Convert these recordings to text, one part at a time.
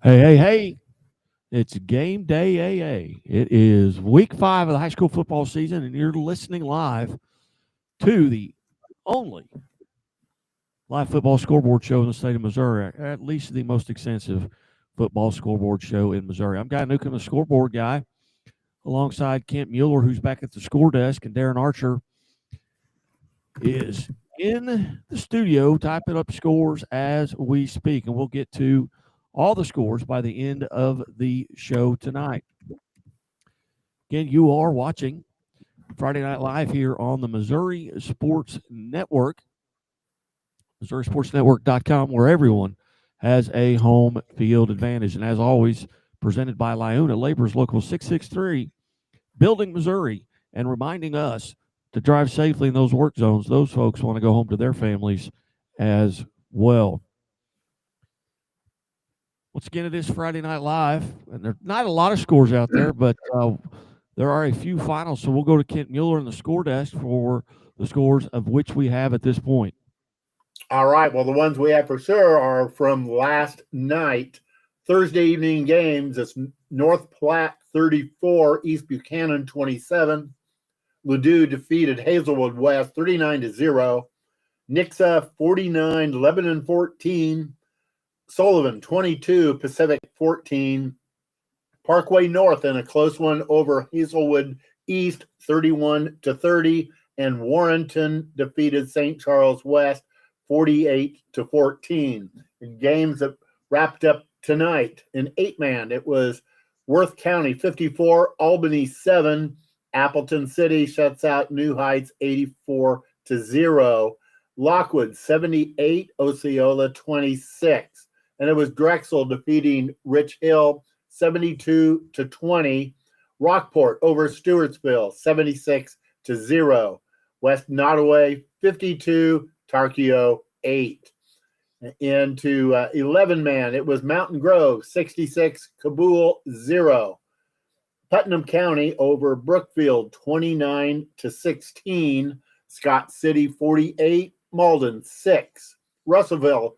Hey, hey, hey. It's game day AA. It is week 5 of the high school football season, and you're listening live to the only live football scoreboard show in the state of Missouri, at least the most extensive football scoreboard show in Missouri. I'm Guy Newcomb, the scoreboard guy, alongside Kent Mueller, who's back at the score desk, and Darren Archer is in the studio typing up scores as we speak, and we'll get to all the scores by the end of the show tonight. Again, you are watching Friday Night Live here on the Missouri Sports Network, MissouriSportsNetwork.com, where everyone has a home field advantage. And as always, presented by Liona Labor's Local 663, building Missouri and reminding us to drive safely in those work zones. Those folks want to go home to their families as well. Once again, it is Friday Night Live, and there's not a lot of scores out there, but there are a few finals. So we'll go to Kent Mueller in the score desk for the scores of which we have at this point. All right. Well, the ones we have for sure are from last night, Thursday evening games. It's North Platte 34, East Buchanan 27. Ladue defeated Hazelwood West 39-0. Nixa 49, Lebanon 14. Sullivan 22, Pacific 14. Parkway North in a close one over Hazelwood East 31-30, and Warrenton defeated St. Charles West 48-14. In games that wrapped up tonight in 8-man, it was Worth County 54, Albany 7. Appleton City shuts out New Heights 84-0. Lockwood 78, Osceola 26. And it was Drexel defeating Rich Hill 72-20. Rockport over Stewartsville 76-0. West Nottoway 52, Tarkio 8. Into 11-man, it was Mountain Grove 66, Cabool 0. Putnam County over Brookfield 29-16. Scott City 48, Malden 6. Russellville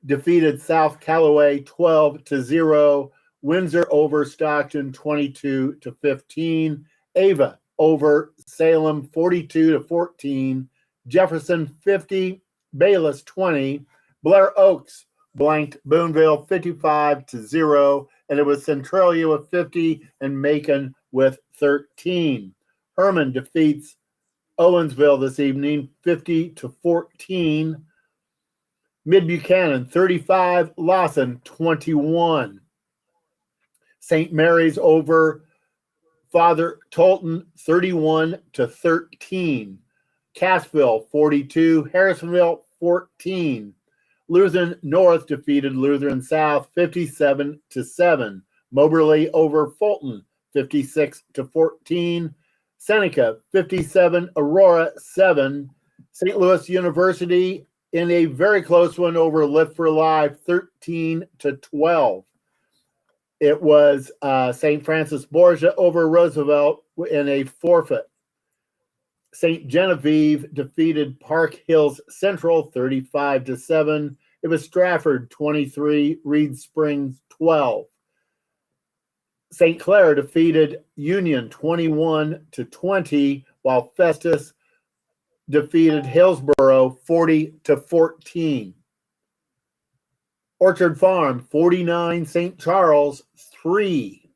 defeated South Callaway 12-0. Windsor over Stockton 22-15. Ava over Salem 42-14. Jefferson 50, Bayless 20. Blair Oaks blanked Boonville 55-0. And it was Centralia with 50 and Macon with 13. Herman defeats Owensville this evening 50-14. Mid Buchanan 35, Lawson 21. St. Mary's over Father Tolton 31-13. Cassville 42, Harrisonville 14. Lutheran North defeated Lutheran South 57-7. Moberly over Fulton 56-14. Seneca 57, Aurora 7. St. Louis University in a very close one over Lift for Life 13-12. It was St. Francis Borgia over Roosevelt in a forfeit. St. Genevieve defeated Park Hills Central 35-7. It was Stratford 23, Reed Springs 12. St. Clair defeated Union 21-20, while Festus defeated Hillsborough 40-14. Orchard Farm 49, St. Charles 3.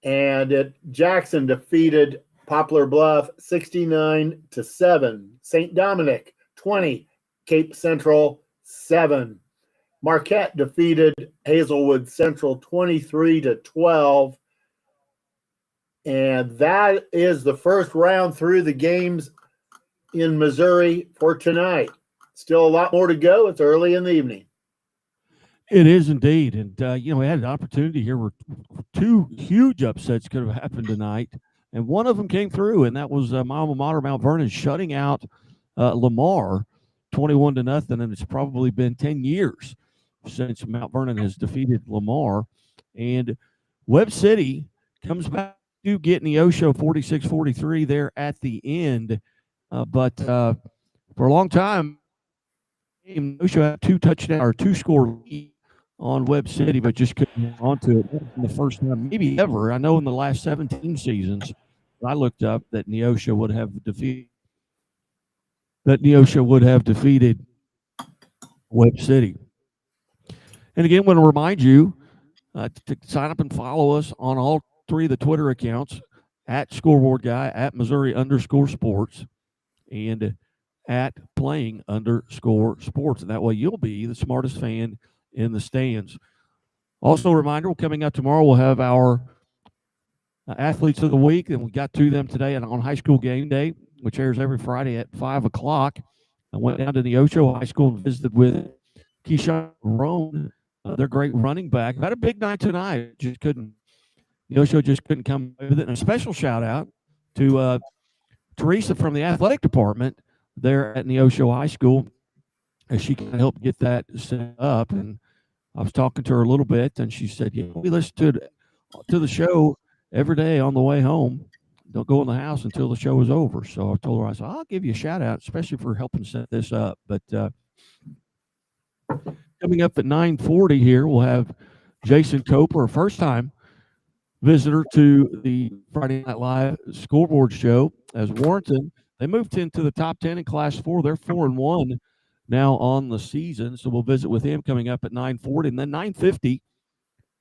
And Jackson defeated Poplar Bluff 69-7. St. Dominic 20, Cape Central 7. Marquette defeated Hazelwood Central 23-12. And that is the first round through the games in Missouri for tonight. Still a lot more to go. It's early in the evening. It is indeed. And, we had an opportunity here where two huge upsets could have happened tonight. And one of them came through, and that was my alma mater, Mount Vernon, shutting out Lamar 21-0. And it's probably been 10 years since Mount Vernon has defeated Lamar. And Webb City comes back to get Neosho 46-43 there at the end. But for a long time, Neosho had two score lead on Webb City, but just couldn't get onto it. It wasn't the first time, maybe ever. I know in the last 17 seasons, I looked up that Neosha would have defeated Webb City. And again, I want to remind you to sign up and follow us on all three of the Twitter accounts at Scoreboard Guy, at Missouri_sports, and at playing_sports. And that way you'll be the smartest fan in the stands. Also, a reminder, coming up tomorrow, we'll have our athletes of the week, and we got to them today on High School Game Day, which airs every Friday at 5 o'clock. I went down to Neosho High School and visited with Keyshawn Roan, their great running back. Had a big night tonight. Neosho just couldn't come with it. And a special shout out to Teresa from the athletic department there at Neosho High School, as she can help get that set up. And I was talking to her a little bit, and she said, "Yeah, we listen to the show every day on the way home. Don't go in the house until the show is over." So I told her, I said, "I'll give you a shout out, especially for helping set this up." But coming up at 9:40 here, we'll have Jason Coper, a first-time visitor to the Friday Night Live Scoreboard show, as Warrenton, they moved into the top 10 in Class 4. They're 4-1 now on the season. So we'll visit with him coming up at 9:40. And then 9:50,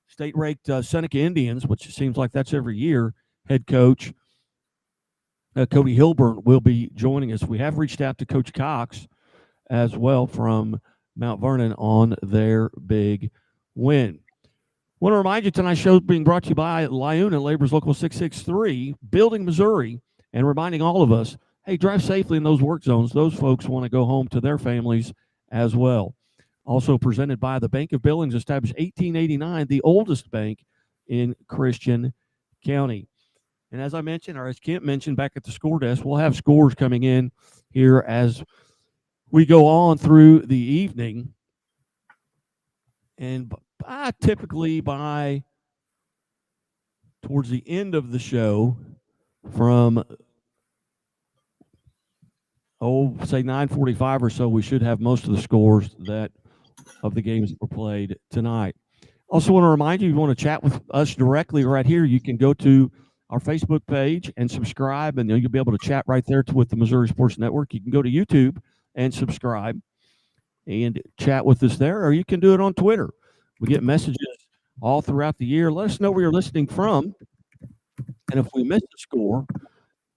state-ranked Seneca Indians, which seems like that's every year, head coach Cody Hilburn will be joining us. We have reached out to Coach Cox as well from Mount Vernon on their big win. I want to remind you tonight's show is being brought to you by Lyuna and Labor's Local 663, Building Missouri, and reminding all of us, hey, drive safely in those work zones. Those folks want to go home to their families as well. Also presented by the Bank of Billings, established 1889, the oldest bank in Christian County. And as I mentioned, or as Kent mentioned back at the score desk, we'll have scores coming in here as we go on through the evening. And typically by towards the end of the show, from say 9:45 or so, we should have most of the scores of the games that were played tonight. Also want to remind you, if you want to chat with us directly right here, you can go to our Facebook page and subscribe, and you'll be able to chat right there with the Missouri Sports Network. You can go to YouTube and subscribe and chat with us there, or you can do it on Twitter. We get messages all throughout the year. Let us know where you're listening from. And if we missed a score,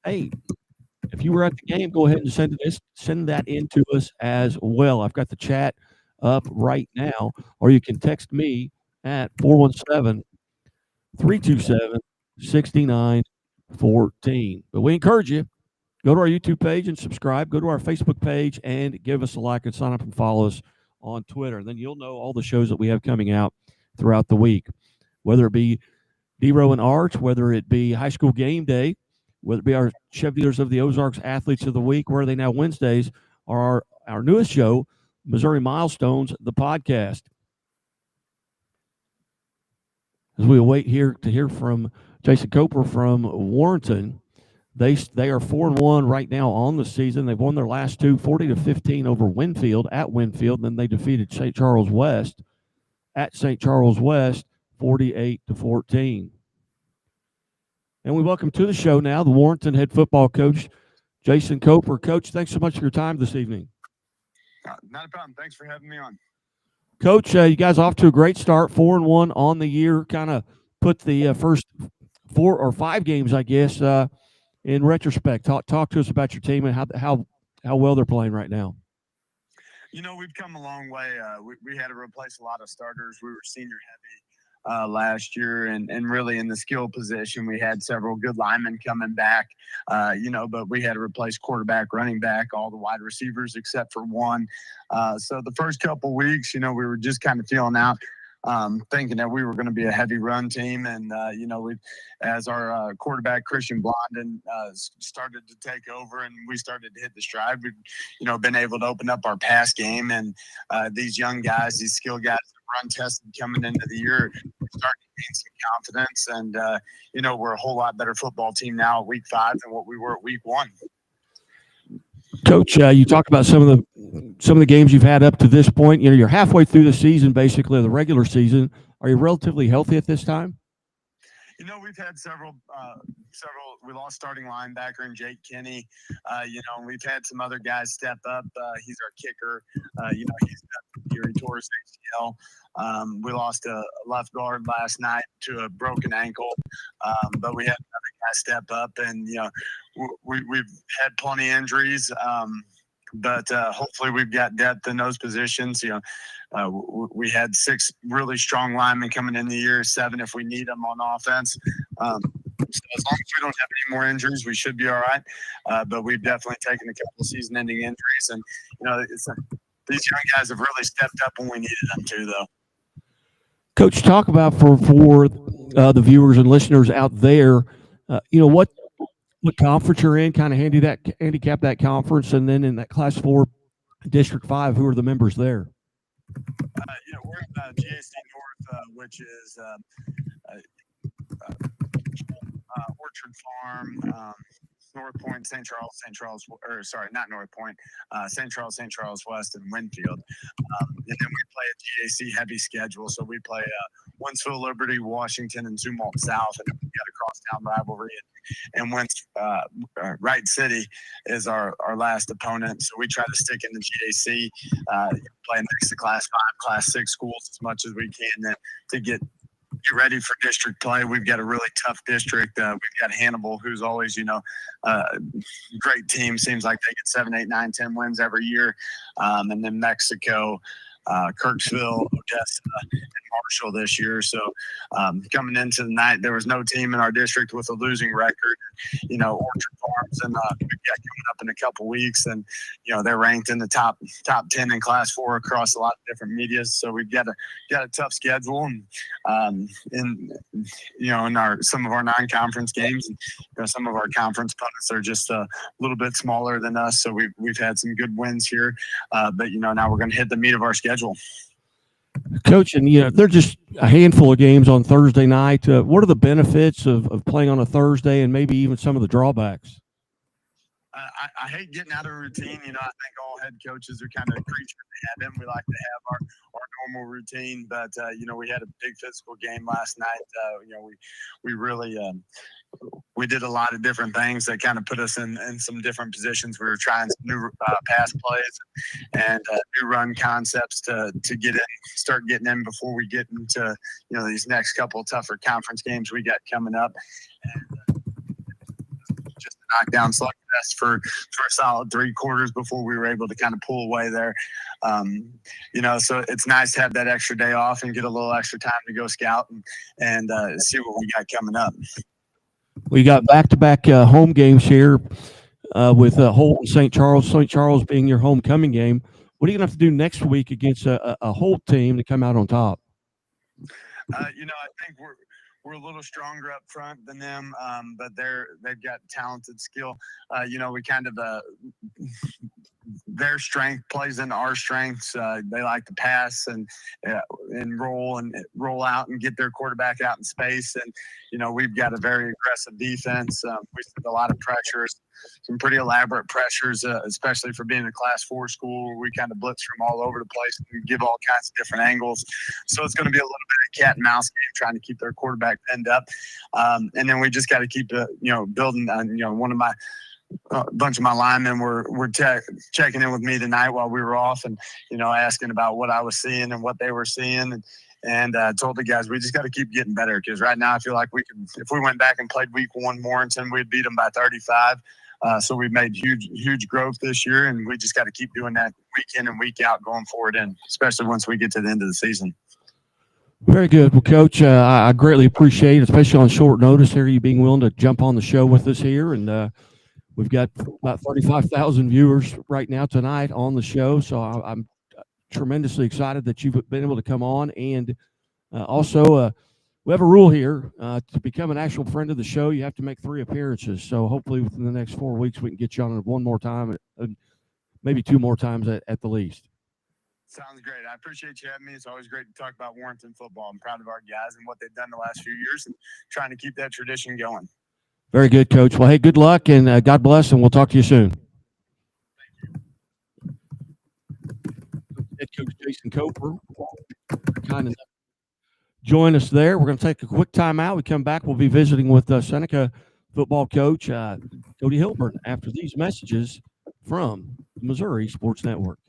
hey, if you were at the game, go ahead and send that in to us as well. I've got the chat up right now, or you can text me at 417-327-6914. But we encourage you, go to our YouTube page and subscribe. Go to our Facebook page and give us a like and sign up and follow us on Twitter. And then you'll know all the shows that we have coming out throughout the week, whether it be D-Row and Arch, whether it be High School Game Day, whether it be our Cheerleaders of the Ozarks Athletes of the Week, where are they now Wednesdays, or our newest show, Missouri Milestones, the podcast. As we await here to hear from Jason Coper from Warrenton, they are 4-1 right now on the season. They've won their last two, 40-15 over Winfield at Winfield. And then they defeated St. Charles West at St. Charles West, 48-14. And we welcome to the show now the Warrenton head football coach, Jason Coper. Coach, thanks so much for your time this evening. Not a problem. Thanks for having me on. Coach, you guys off to a great start, 4-1 on the year. Kind of put the first 4 or 5 games, I guess, in retrospect. Talk to us about your team and how well they're playing right now. You know, we've come a long way. We had to replace a lot of starters. We were senior heavy last year, and really in the skill position, we had several good linemen coming back, but we had to replace quarterback, running back, all the wide receivers except for one. So the first couple weeks, we were just kind of feeling out, thinking that we were going to be a heavy run team. And, as our quarterback, Christian Blondin, started to take over and we started to hit the stride, we've, been able to open up our pass game. And these young guys, these skill guys, run tested coming into the year, starting to gain some confidence. And, we're a whole lot better football team now at week 5 than what we were at week 1. Coach, you talked about some of the games you've had up to this point. You're halfway through the season, basically the regular season. Are you relatively healthy at this time? We've had several. We lost starting linebacker and Jake Kinney. We've had some other guys step up. He's our kicker. He's got he tore his ACL. We lost a left guard last night to a broken ankle, but we had another guy step up, and we've had plenty of injuries. But hopefully we've got depth in those positions. We had 6 really strong linemen coming in the year, 7 if we need them on offense. So as long as we don't have any more injuries, we should be all right. But we've definitely taken a couple of season-ending injuries, and these young guys have really stepped up when we needed them to, though. Coach, talk about for the viewers and listeners out there, what conference you're in, kind of handicap that conference, and then in that Class 4 District 5, who are the members there? We're in GAC North, which is Orchard Farm, North Point, St. Charles, not North Point, St. Charles West, and Winfield. And then we play a GAC heavy schedule. So we play Winsville, Liberty, Washington, and Zumwalt South, and we got a crosstown rivalry. And Wright City is our last opponent. So we try to stick in the GAC, play next to Class 5, Class 6 schools as much as we can to get ready for district play. We've got a really tough district. We've got Hannibal, who's always, great team. Seems like they get 7, 8, 9, 10 wins every year. And then Mexico, Kirksville, Odessa, and Marshall this year. So coming into the night, there was no team in our district with a losing record. Orchard Farms, and we've got coming up in a couple weeks, and they're ranked in the top 10 in Class 4 across a lot of different medias. So we've got a tough schedule, and in some of our non-conference games, and some of our conference opponents are just a little bit smaller than us. So we've had some good wins here, but now we're going to hit the meat of our schedule. Coach, and they're just a handful of games on Thursday night. What are the benefits of playing on a Thursday, and maybe even some of the drawbacks? I hate getting out of a routine. I think all head coaches are kind of creatures of habit. We like to have our normal routine, but we had a big physical game last night. We really we did a lot of different things that kind of put us in some different positions. We were trying some new pass plays and new run concepts to start getting in before we get into these next couple of tougher conference games we got coming up. And, just a knockdown slugfest for a solid 3 quarters before we were able to kind of pull away there. So it's nice to have that extra day off and get a little extra time to go scout and see what we got coming up. We got back-to-back home games here with Holt and St. Charles. St. Charles being your homecoming game. What are you going to have to do next week against a Holt team to come out on top? I think we're a little stronger up front than them, but they've got talented skill. We kind of their strength plays into our strengths. They like to pass and roll out and get their quarterback out in space. And we've got a very aggressive defense. We see a lot of pressures, some pretty elaborate pressures, especially for being a Class 4 school. We kind of blitz from all over the place and give all kinds of different angles. So it's going to be a little bit of cat and mouse game trying to keep their quarterback pinned up. And then we just got to keep building. One of my bunch of my linemen were checking in with me tonight while we were off, and asking about what I was seeing and what they were seeing, and told the guys we just got to keep getting better, because right now I feel like if we went back and played week 1 Warrenton, we'd beat them by 35. So we've made huge growth this year, and we just got to keep doing that week in and week out going forward, and especially once we get to the end of the season. Very good. Well, Coach, I greatly appreciate, especially on short notice here, you being willing to jump on the show with us here. And we've got about 35,000 viewers right now tonight on the show. So I'm tremendously excited that you've been able to come on. And also, we have a rule here. To become an actual friend of the show, you have to make 3 appearances. So hopefully within the next 4 weeks, we can get you on one more time, maybe 2 more times at the least. Sounds great. I appreciate you having me. It's always great to talk about Warrenton football. I'm proud of our guys and what they've done the last few years, and trying to keep that tradition going. Very good, Coach. Well, hey, good luck, and God bless, and we'll talk to you soon. Thank you. Head coach Jason Coper, kind of join us there. We're going to take a quick time out. We come back. We'll be visiting with Seneca football coach Cody Hilburn after these messages from the Missouri Sports Network.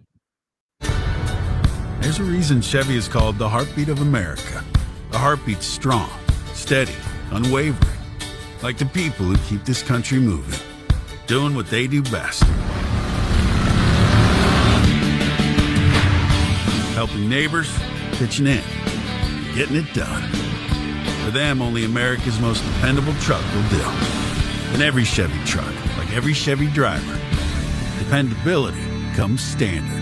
There's a reason Chevy is called the heartbeat of America. The heartbeat's strong, steady, unwavering. Like the people who keep this country moving, doing what they do best. Helping neighbors, pitching in, getting it done. For them, only America's most dependable truck will do. And every Chevy truck, like every Chevy driver, dependability comes standard.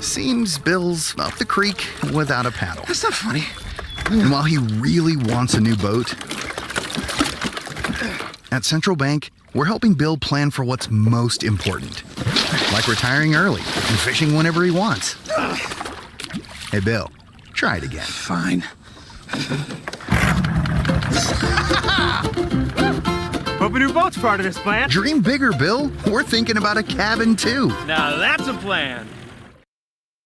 Seems Bill's up the creek without a paddle. That's not funny. And while he really wants a new boat, at Central Bank, we're helping Bill plan for what's most important. Like retiring early and fishing whenever he wants. Hey, Bill, try it again. Fine. Hope a new boat's part of this plan. Dream bigger, Bill. We're thinking about a cabin, too. Now that's a plan.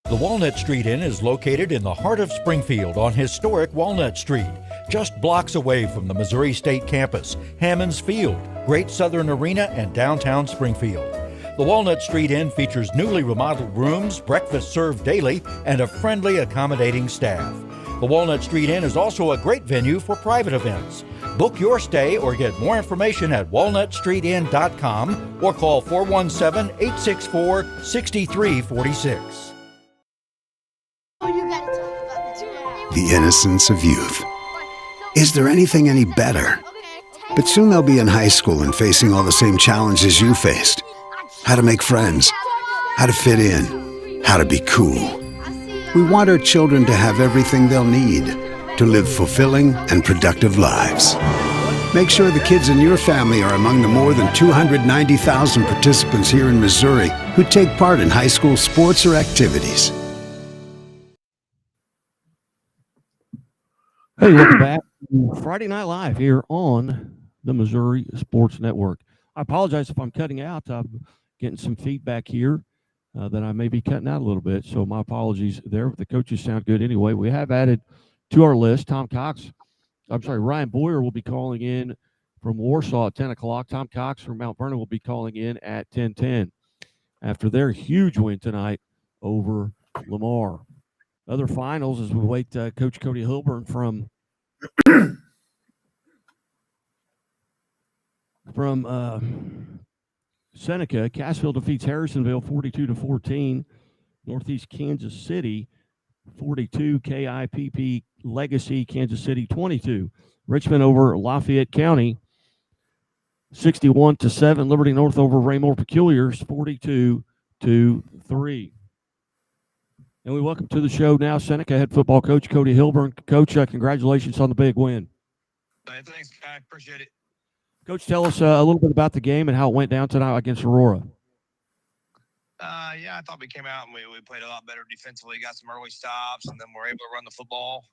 The Walnut Street Inn is located in the heart of Springfield on historic Walnut Street, just blocks away from the Missouri State Campus, Hammons Field, Great Southern Arena, and downtown Springfield. The Walnut Street Inn features newly remodeled rooms, breakfast served daily, and a friendly, accommodating staff. The Walnut Street Inn is also a great venue for private events. Book your stay or get more information at walnutstreetinn.com or call 417-864-6346. The innocence of youth. Is there anything any better? But soon they'll be in high school and facing all the same challenges you faced. How to make friends, how to fit in, how to be cool. We want our children to have everything they'll need to live fulfilling and productive lives. Make sure the kids in your family are among the more than 290,000 participants here in Missouri who take part in high school sports or activities. Hey, welcome back to Friday Night Live here on the Missouri Sports Network. I apologize if I'm cutting out. I'm getting some feedback here that I may be cutting out a little bit, so my apologies there. The coaches sound good anyway. We have added to our list Ryan Boyer will be calling in from Warsaw at 10 o'clock. Tom Cox from Mount Vernon will be calling in at 10:10 after their huge win tonight over Lamar. Other finals as we wait Coach Cody Hilburn from Seneca. Cassville defeats Harrisonville 42-14. Northeast Kansas City 42. KIPP Legacy Kansas City 22. Richmond over Lafayette County 61-7. Liberty North over Raymore Peculiars 42-3. And we welcome to the show now Seneca head football coach Cody Hilburn. Coach, congratulations on the big win. Thanks, I appreciate it. Coach, tell us a little bit about the game and how it went down tonight against Aurora. I thought we came out and we played a lot better defensively, got some early stops, and then we're able to run the football.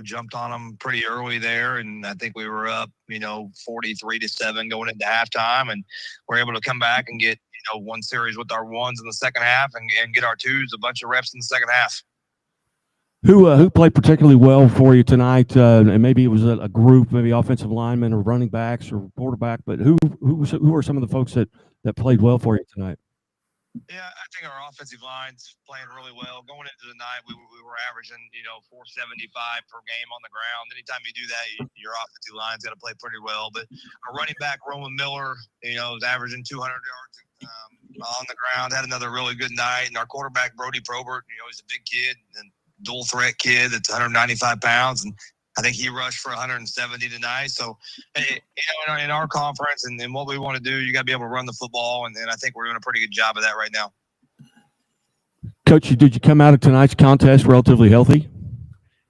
Jumped on them pretty early there, and I think we were up, 43-7 going into halftime, and we're able to come back and get, one series with our ones in the second half and get our twos a bunch of reps in the second half. Who played particularly well for you tonight? And maybe it was a group, maybe offensive linemen or running backs or quarterback, but who are some of the folks that played well for you tonight? Yeah, I think our offensive line's playing really well. Going into the night, we were averaging, 475 per game on the ground. Anytime you do that, your offensive line's got to play pretty well. But our running back, Roman Miller, was averaging 200 yards on the ground, had another really good night. And our quarterback, Brody Probert, he's a big kid and dual threat kid that's 195 pounds. And I think he rushed for 170 tonight. So, in our conference and what we want to do, you got to be able to run the football, and I think we're doing a pretty good job of that right now. Coach, did you come out of tonight's contest relatively healthy?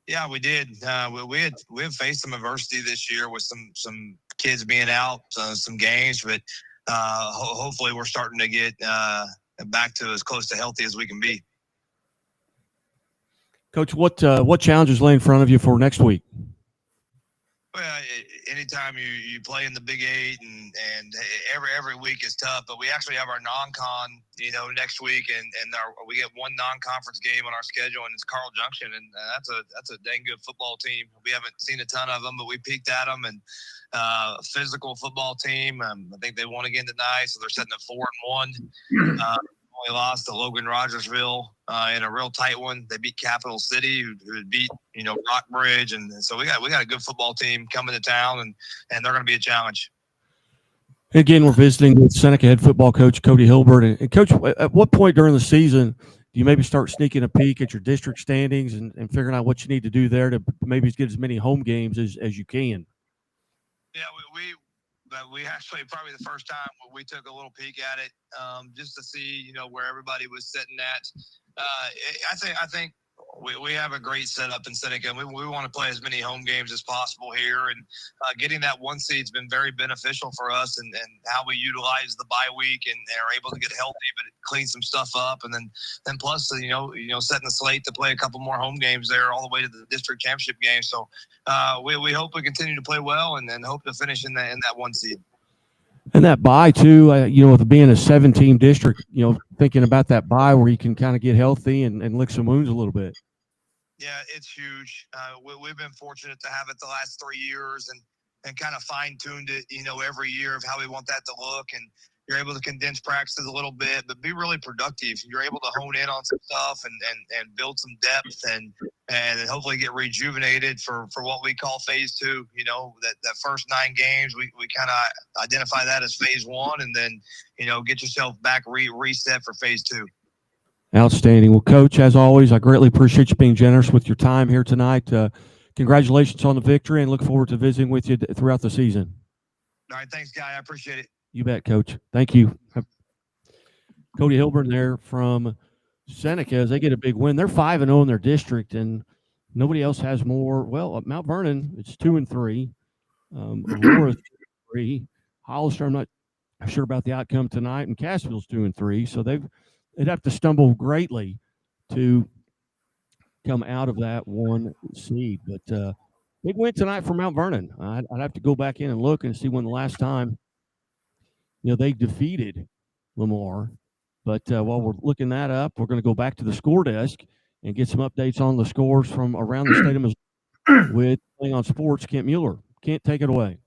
Yeah, we did. We have faced some adversity this year with some kids being out, some games, but hopefully we're starting to get back to as close to healthy as we can be. Coach, what challenges lay in front of you for next week? Well, anytime you play in the Big Eight and every week is tough, but we actually have our non-con, next week, and we get one non-conference game on our schedule, and it's Carl Junction, and that's a dang good football team. We haven't seen a ton of them, but we peeked at them, and physical football team. I think they won again tonight, so they're sitting at 4-1. Only lost to Logan Rogersville in a real tight one. They beat Capital City, who beat Rockbridge, and so we got a good football team coming to town, and they're going to be a challenge. Again, we're visiting with Seneca head football coach Cody Hilbert. And Coach, at what point during the season do you maybe start sneaking a peek at your district standings and figuring out what you need to do there to maybe get as many home games as you can? Yeah, we actually, probably the first time we took a little peek at it, just to see, where everybody was sitting at. I think we have a great setup in Seneca. We want to play as many home games as possible here, and getting that one seed's been very beneficial for us, and how we utilize the bye week and are able to get healthy, but clean some stuff up, and then plus setting the slate to play a couple more home games there all the way to the district championship game. So we hope we continue to play well, and then hope to finish in that one seed. And that bye too, with being a 7-team district, thinking about that bye where you can kind of get healthy and lick some wounds a little bit. Yeah, it's huge. We've been fortunate to have it the last 3 years and kind of fine-tuned it, every year of how we want that to look. And you're able to condense practices a little bit, but be really productive. You're able to hone in on some stuff and build some depth and hopefully get rejuvenated for what we call phase 2. That first 9 games, we kind of identify that as phase 1, and then, get yourself back reset for phase 2. Outstanding. Well, Coach, as always, I greatly appreciate you being generous with your time here tonight. Congratulations on the victory, and look forward to visiting with you throughout the season. All right. Thanks, Guy. I appreciate it. You bet, Coach. Thank you. Cody Hilburn there from Seneca as they get a big win. They're 5-0 in their district, and nobody else has more. Well, at Mount Vernon, it's 2-3. Aurora 3. Hollister, I'm not sure about the outcome tonight, and Cassville's 2-3. So they'd have to stumble greatly to come out of that one seed. But big win tonight for Mount Vernon. I'd have to go back in and look and see when the last time they defeated Lamar. But while we're looking that up, we're going to go back to the score desk and get some updates on the scores from around the state of Missouri with Playing on Sports, Kent Mueller. Kent, take it away.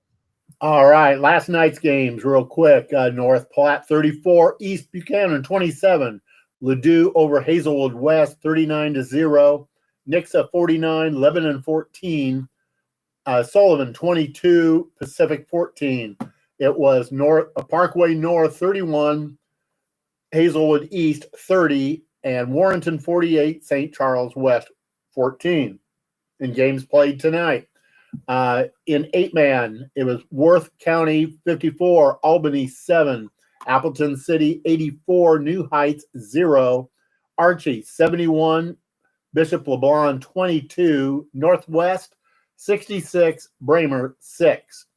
All right, last night's games real quick. North Platte 34, East Buchanan 27. Ladue over Hazelwood West 39-0. Nixa 49, Lebanon 14. Sullivan 22, Pacific 14. It was Parkway North 31, Hazelwood East 30, and Warrenton 48, St. Charles West 14. In games played tonight. In 8-man, it was Worth County 54, Albany 7, Appleton City 84, New Heights 0, Archie 71, Bishop LeBron 22, Northwest 66, Bramer 6.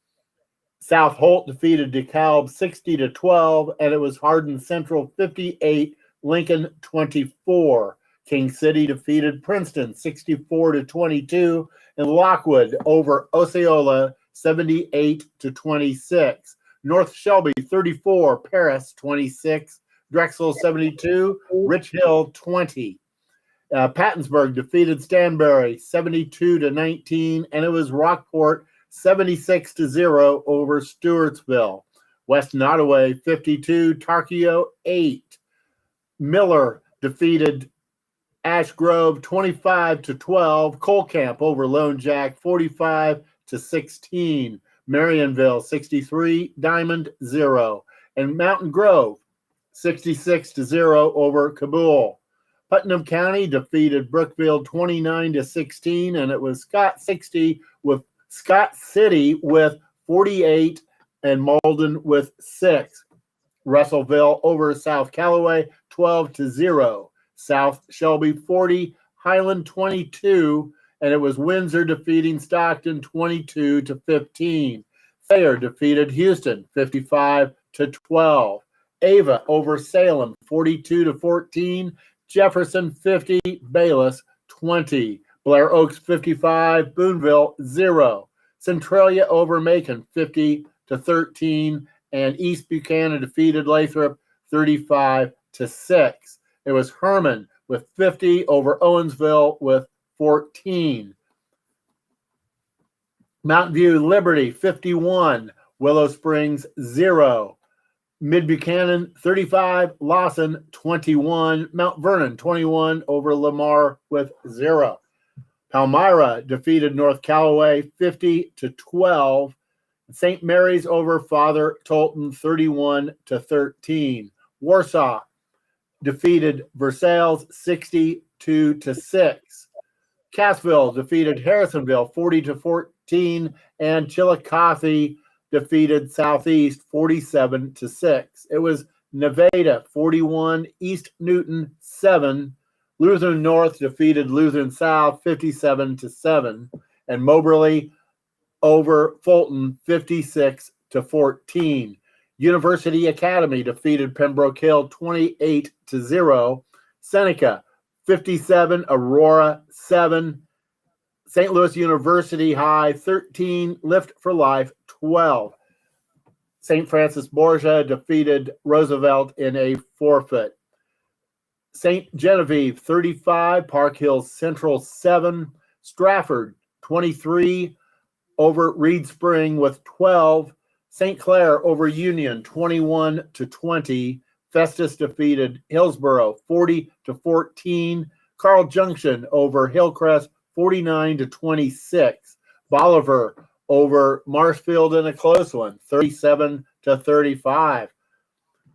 South Holt defeated DeKalb 60-12, and it was Hardin Central 58, Lincoln 24. King City defeated Princeton 64-22, and Lockwood over Osceola 78-26. North Shelby 34, Paris 26, Drexel 72, Rich Hill 20. Pattonsburg defeated Stanberry 72-19, and it was Rockport 76-0 over Stewartsville. West Nottoway 52, Tarkio 8. Miller defeated Ash Grove 25-12. Colcamp over Lone Jack 45-16. Marionville 63, Diamond 0. And Mountain Grove 66-0 over Kabul. Putnam County defeated Brookfield 29-16, and it was Scott City with 48 and Malden with 6. Russellville over South Callaway 12-0. South Shelby 40, Highland 22, and it was Windsor defeating Stockton 22-15. Thayer defeated Houston 55-12. Ava over Salem 42-14. Jefferson 50, Bayless 20. Blair Oaks 55, Boonville 0. Centralia over Macon 50-13, and East Buchanan defeated Lathrop 35-6. It was Herman with 50 over Owensville with 14. Mountain View Liberty 51, Willow Springs 0. Mid Buchanan 35, Lawson 21, Mount Vernon 21 over Lamar with 0. Palmyra defeated North Callaway 50-12. St. Mary's over Father Tolton 31-13. Warsaw defeated Versailles 62-6. Cassville defeated Harrisonville 40-14, and Chillicothe defeated Southeast 47-6. It was Nevada 41, East Newton 7. Lutheran North defeated Lutheran South 57-7, and Moberly over Fulton 56-14. University Academy defeated Pembroke Hill 28-0. Seneca 57, Aurora 7. St. Louis University High 13, Lift for Life 12. St. Francis Borgia defeated Roosevelt in a forfeit. St. Genevieve 35, Park Hills Central 7. Stratford 23 over Reed Spring with 12. St. Clair over Union 21-20. Festus defeated Hillsborough 40-14. Carl Junction over Hillcrest 49-26. Bolivar over Marshfield in a close one, 37-35.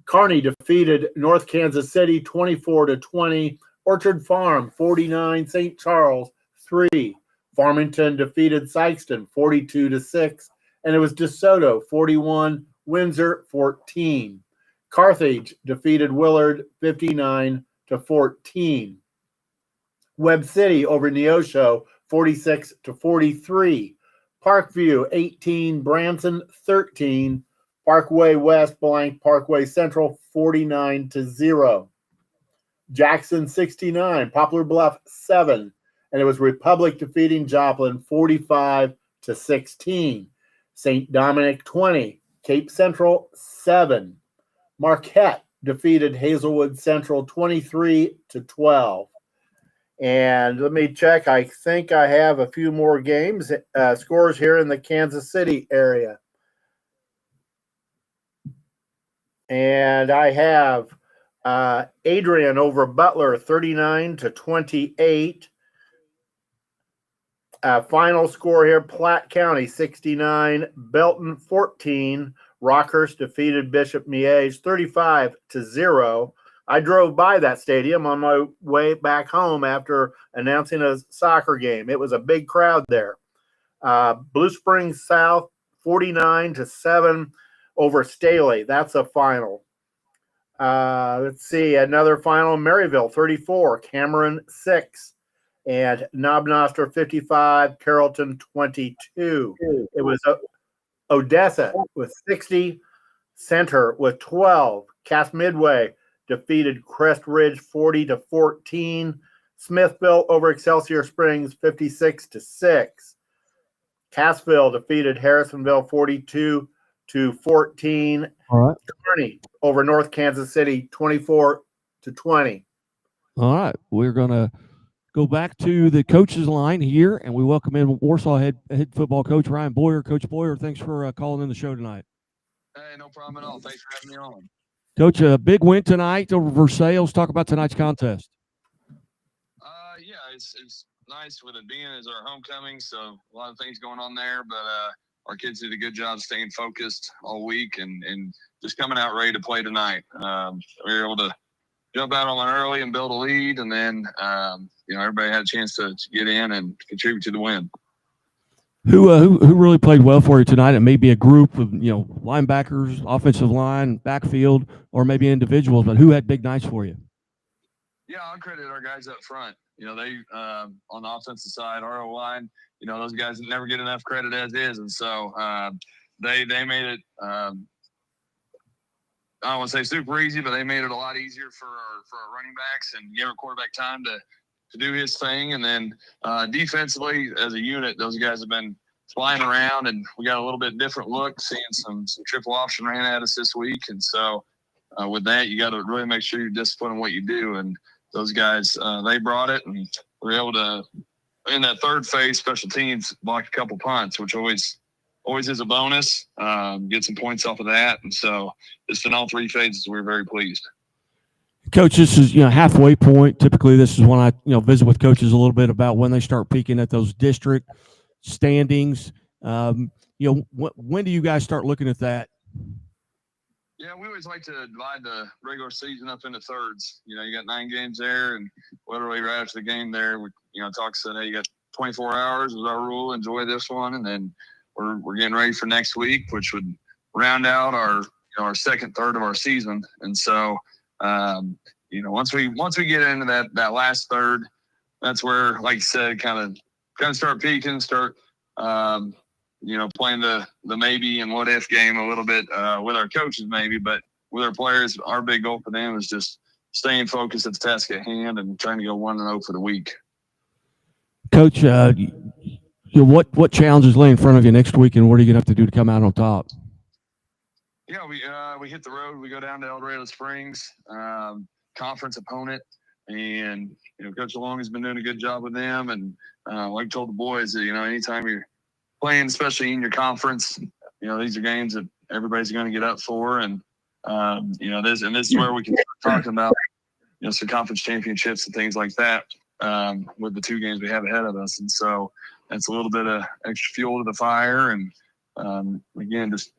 Kearney defeated North Kansas City 24-20. Orchard Farm 49, St. Charles 3. Farmington defeated Sykeston 42-6, and it was DeSoto 41, Windsor 14. Carthage defeated Willard 59-14. Webb City over Neosho 46-43. Parkview 18, Branson 13. Parkway West blanked Parkway Central 49-0. Jackson 69, Poplar Bluff 7, and it was Republic defeating Joplin 45-16. St. Dominic 20, Cape Central 7. Marquette defeated Hazelwood Central 23-12. And let me check. I think I have a few more games, scores here in the Kansas City area. And I have Adrian over Butler 39-28. Final score here, Platte County 69, Belton 14. Rockhurst defeated Bishop Miege 35-0. I drove by that stadium on my way back home after announcing a soccer game. It was a big crowd there. Blue Springs South 49-7 over Staley. That's a final. Let's see, another final, Maryville 34, Cameron 6, and Knob Noster 55, Carrollton 22. It was Odessa with 60, Center with 12. Cass Midway defeated Crest Ridge 40-14. Smithville over Excelsior Springs 56-6. Cassville defeated Harrisonville 42-14. All right. Kearney over North Kansas City 24-20. All right. We're going to go back to the coaches line here, and we welcome in Warsaw head football coach Ryan Boyer. Coach Boyer, thanks for calling in the show tonight. Hey, no problem at all. Thanks for having me on. Coach, a big win tonight over Versailles. Let's talk about tonight's contest. Yeah, it's nice with it being as our homecoming, so a lot of things going on there, but our kids did a good job staying focused all week and just coming out ready to play tonight. We were able to jump out on one early and build a lead, and then everybody had a chance to get in and contribute to the win. Who really played well for you tonight? It may be a group of linebackers, offensive line, backfield, or maybe individuals, but who had big nights for you? Yeah, I'll credit our guys up front. They on the offensive side, our O-line, those guys never get enough credit as is, and so they made it. I don't want to say super easy, but they made it a lot easier for our running backs and gave our quarterback time to do his thing. And then defensively, as a unit, those guys have been flying around, and we got a little bit different look, seeing some triple option ran at us this week. And so with that, you got to really make sure you're disciplined in what you do. And those guys, they brought it, and we were able to, in that third phase, special teams blocked a couple punts, which always is a bonus. Get some points off of that. And so just in all three phases, we were very pleased. Coach, this is halfway point. Typically, this is when I visit with coaches a little bit about when they start peaking at those district standings. When do you guys start looking at that? Yeah, we always like to divide the regular season up into thirds. You got 9 games there, and literally right after the game there, we said, hey, you got 24 hours is our rule. Enjoy this one, and then we're getting ready for next week, which would round out our second third of our season. And so once we get into that last third, that's where, like you said, kind of start peaking, start playing the maybe and what if game a little bit with our coaches maybe, but with our players, our big goal for them is just staying focused at the task at hand and trying to go 1-0 for the week. Coach, what challenges lay in front of you next week, and what are you going to have to do to come out on top? Yeah, we hit the road. We go down to El Dorado Springs, conference opponent, and Coach Long has been doing a good job with them. And like I told the boys, anytime you're playing, especially in your conference, these are games that everybody's going to get up for. And this is where we can start talking about some conference championships and things like that with the 2 games we have ahead of us. And so that's a little bit of extra fuel to the fire. And again, just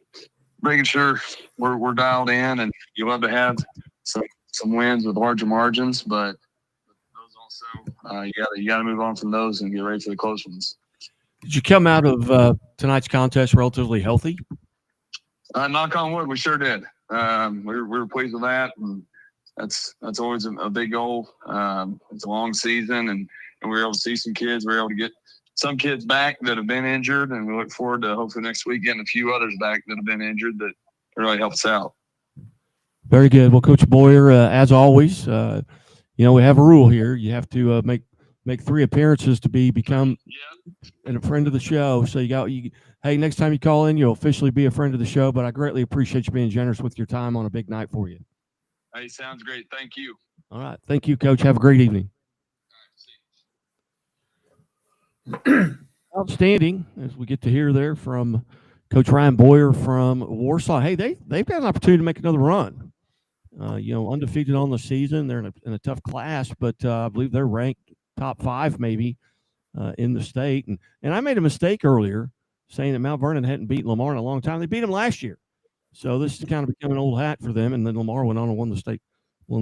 making sure we're dialed in, and you love to have some wins with larger margins, but those also you got to move on from those and get ready for the close ones. Did you come out of tonight's contest relatively healthy? Knock on wood, we sure did. We were pleased with that, and that's always a big goal. It's a long season, and we were able to see some kids. We were able to get some kids back that have been injured, and we look forward to hopefully next week getting a few others back that have been injured that really helps out. Very good. Well, Coach Boyer, as always, we have a rule here. You have to make 3 appearances to become a friend of the show. So hey, next time you call in, you'll officially be a friend of the show. But I greatly appreciate you being generous with your time on a big night for you. Hey, sounds great. Thank you. All right. Thank you, Coach. Have a great evening. Outstanding, as we get to hear there from Coach Ryan Boyer from Warsaw. Hey, they've got an opportunity to make another run. Undefeated on the season. They're in a tough class, but I believe they're ranked top 5 maybe in the state. And I made a mistake earlier saying that Mount Vernon hadn't beaten Lamar in a long time. They beat them last year, so this is kind of become an old hat for them. And then Lamar went on and won the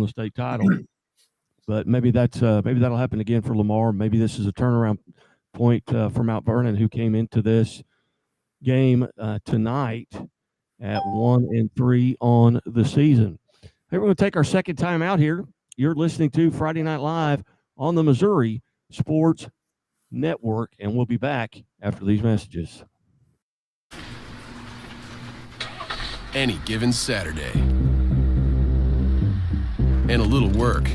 state title. But maybe that'll happen again for Lamar. Maybe this is a turnaround point for Mount Vernon, who came into this game tonight at 1-3 on the season. Hey, we're going to take our second time out here. You're listening to Friday Night Live on the Missouri Sports Network, and we'll be back after these messages. Any given Saturday, and a little work,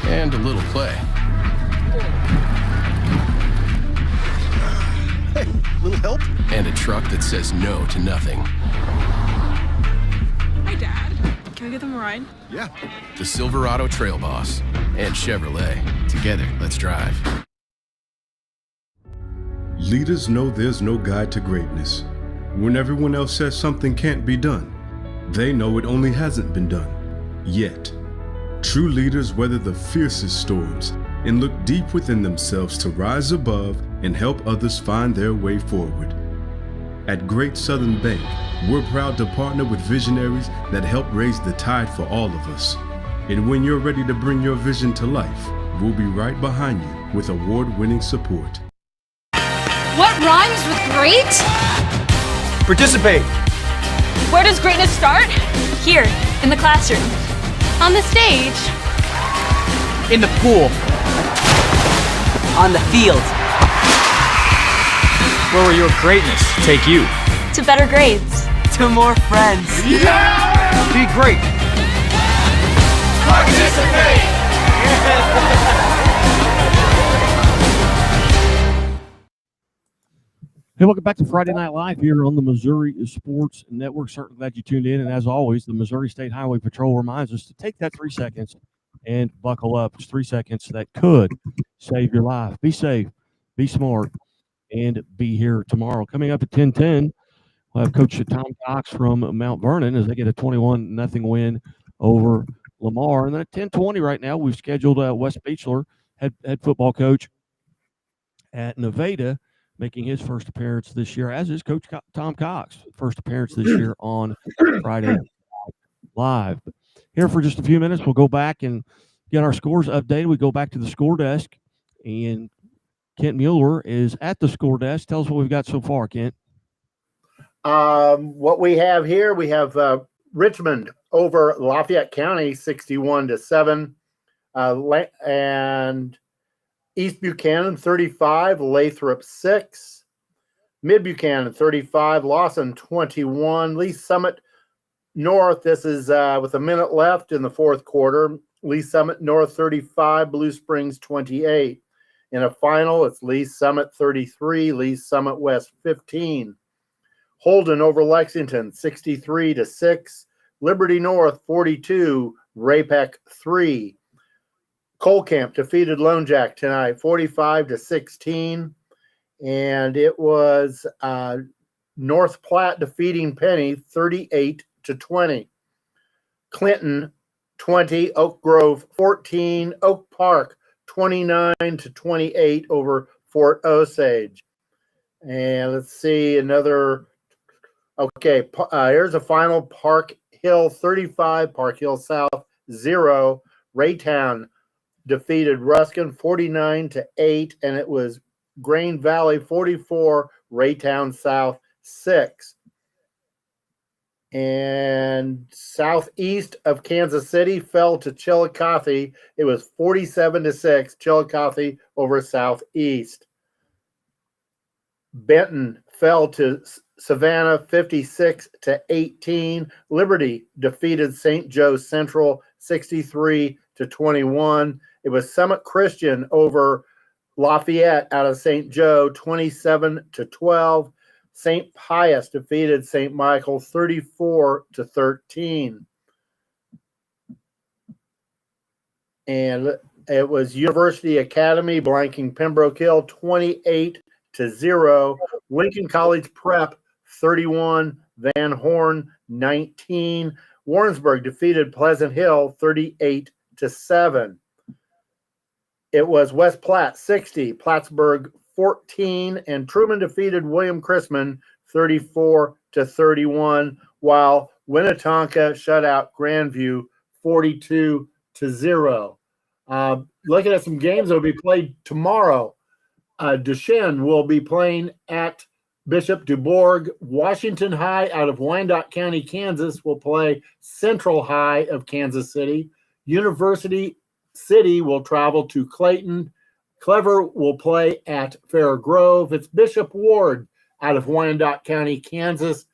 and a little play. Hey, little help? And a truck that says no to nothing. Hi, Dad. Can I give them a ride? Yeah. The Silverado Trail Boss and Chevrolet. Together, let's drive. Leaders know there's no guide to greatness. When everyone else says something can't be done, they know it only hasn't been done yet. True leaders weather the fiercest storms and look deep within themselves to rise above and help others find their way forward. At Great Southern Bank, we're proud to partner with visionaries that help raise the tide for all of us. And when you're ready to bring your vision to life, we'll be right behind you with award-winning support. What rhymes with great? Participate. Where does greatness start? Here, in the classroom. On the stage. In the pool. On the field. Where will your greatness take you? To better grades. To more friends. Yeah! Be great. Participate! Hey, welcome back to Friday Night Live here on the Missouri Sports Network. Certainly glad you tuned in. And as always, the Missouri State Highway Patrol reminds us to take that 3 seconds and buckle up. It's 3 seconds that could save your life. Be safe, be smart, and be here tomorrow. Coming up at 10:10, we'll have Coach Tom Cox from Mount Vernon as they get a 21-0 win over Lamar. And then at 10:20 right now, we've scheduled Wes Beechler, head football coach at Nevada, making his first appearance this year, as is Coach Tom Cox, first appearance this year on Friday Live. Here for just a few minutes, we'll go back and get our scores updated. We go back to the score desk, and Kent Mueller is at the score desk. Tell us what we've got so far, Kent. What we have here, we have Richmond over Lafayette County, 61-7, and East Buchanan 35, Lathrop 6, Mid Buchanan 35, Lawson 21, Lee Summit North. This is with a minute left in the fourth quarter. Lee Summit North 35, Blue Springs 28. In a final, it's Lee Summit 33, Lee Summit West 15. Holden over Lexington 63-6, Liberty North 42, Ray-Pec 3. Colcamp defeated Lone Jack tonight, 45-16, and it was North Platte defeating Penny, 38-20. Clinton 20, Oak Grove 14, Oak Park 29-28 over Fort Osage. And let's see another. Okay, here's a final: Park Hill 35, Park Hill South 0, Raytown defeated Ruskin 49-8, and it was Grain Valley 44, Raytown South 6. And southeast of Kansas City fell to Chillicothe. It was 47-6, Chillicothe over Southeast. Benton fell to Savannah 56-18. Liberty defeated St. Joe Central 63-21. It was Summit Christian over Lafayette out of St. Joe 27-12. St. Pius defeated St. Michael 34-13. And it was University Academy blanking Pembroke Hill 28-0. Lincoln College Prep 31, Van Horn 19. Warrensburg defeated Pleasant Hill 38-7. It was West Platte 60, Plattsburgh 14, and Truman defeated William Chrisman 34-31, while Winnetonka shut out Grandview 42-0. Looking at some games that will be played tomorrow. Duchesne will be playing at Bishop DuBourg. Washington High out of Wyandotte County, Kansas will play Central High of Kansas City. University City will travel to Clayton. Clever will play at Fair Grove. It's Bishop Ward out of Wyandotte County, Kansas,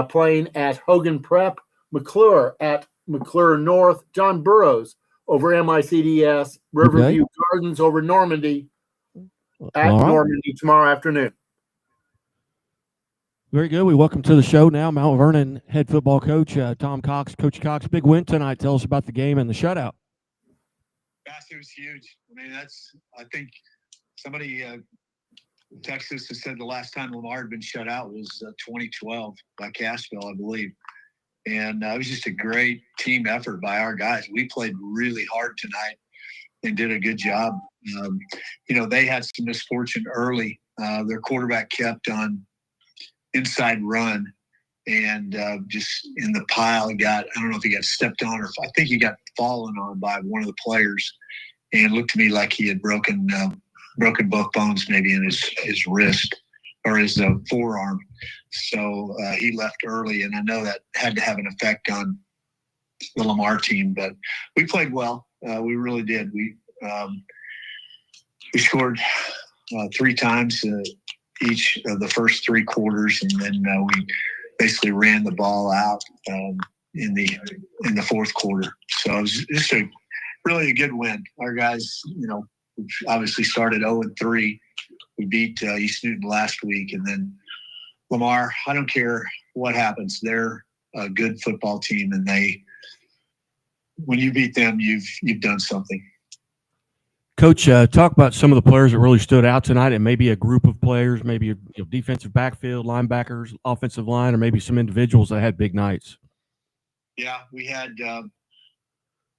playing at Hogan Prep. McClure at McClure North. John Burroughs over MICDS. Riverview Gardens over Normandy at Normandy tomorrow afternoon. Very good. We welcome to the show now Mount Vernon head football coach Tom Cox. Coach Cox, big win tonight. Tell us about the game and the shutout. Gosh, it was huge. I mean, I think somebody texted us and said the last time Lamar had been shut out was 2012 by Cashville, I believe. And it was just a great team effort by our guys. We played really hard tonight and did a good job. They had some misfortune early. Their quarterback kept on inside run and just in the pile I don't know if he got stepped on or I think he got fallen on by one of the players and looked to me like he had broken both bones maybe in his wrist or his forearm. So he left early, and I know that had to have an effect on the Lamar team, but we played well. We really did. We scored 3 times each of the first 3 quarters, and then we basically ran the ball out in the fourth quarter. So it was just really a good win. Our guys, obviously started 0-3. We beat East Newton last week, and then Lamar, I don't care what happens. They're a good football team, and when you beat them, you've done something. Coach, talk about some of the players that really stood out tonight, and maybe a group of players, maybe defensive backfield, linebackers, offensive line, or maybe some individuals that had big nights. Yeah, we had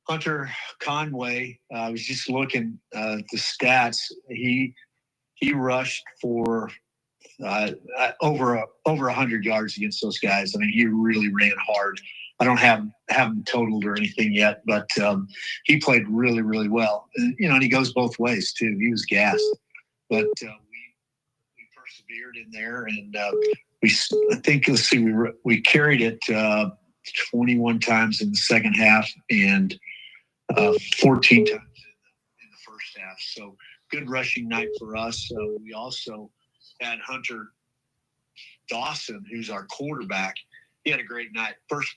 Hunter Conway. I was just looking at the stats. He rushed for over 100 yards against those guys. I mean, he really ran hard. I don't have him totaled or anything yet, but he played really, really well. And he goes both ways too. He was gassed, but we persevered in there, and I think we carried it 21 times in the second half and 14 times in the first half. So good rushing night for us. We also had Hunter Dawson, who's our quarterback. He had a great night. First,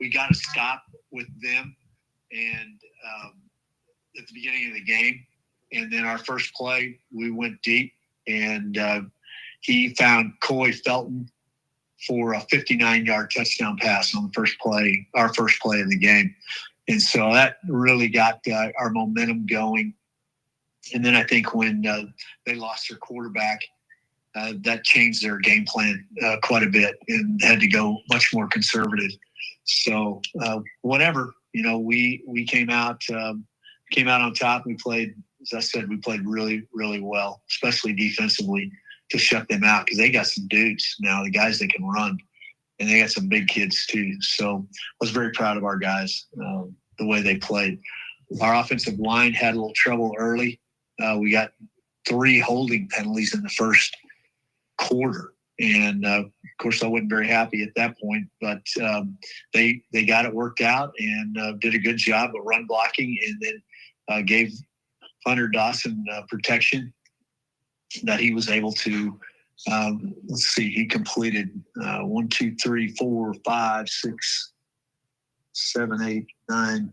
we got a stop with them, and at the beginning of the game, and then our first play, we went deep, and he found Coy Felton for a 59-yard touchdown pass on the first play, our first play of the game. And so that really got our momentum going. And then I think when they lost their quarterback, that changed their game plan quite a bit and had to go much more conservative. So whatever, we came out on top. We played, as I said, really, really well, especially defensively, to shut them out, because they got some dudes now, the guys that can run, and they got some big kids too. So I was very proud of our guys, the way they played. Our offensive line had a little trouble early. We got 3 holding penalties in the first quarter, and of course I wasn't very happy at that point, but they got it worked out and did a good job of run blocking, and then gave Hunter Dawson protection that he was able to he completed 1, 2, 3, 4, 5, 6, 7, 8, 9,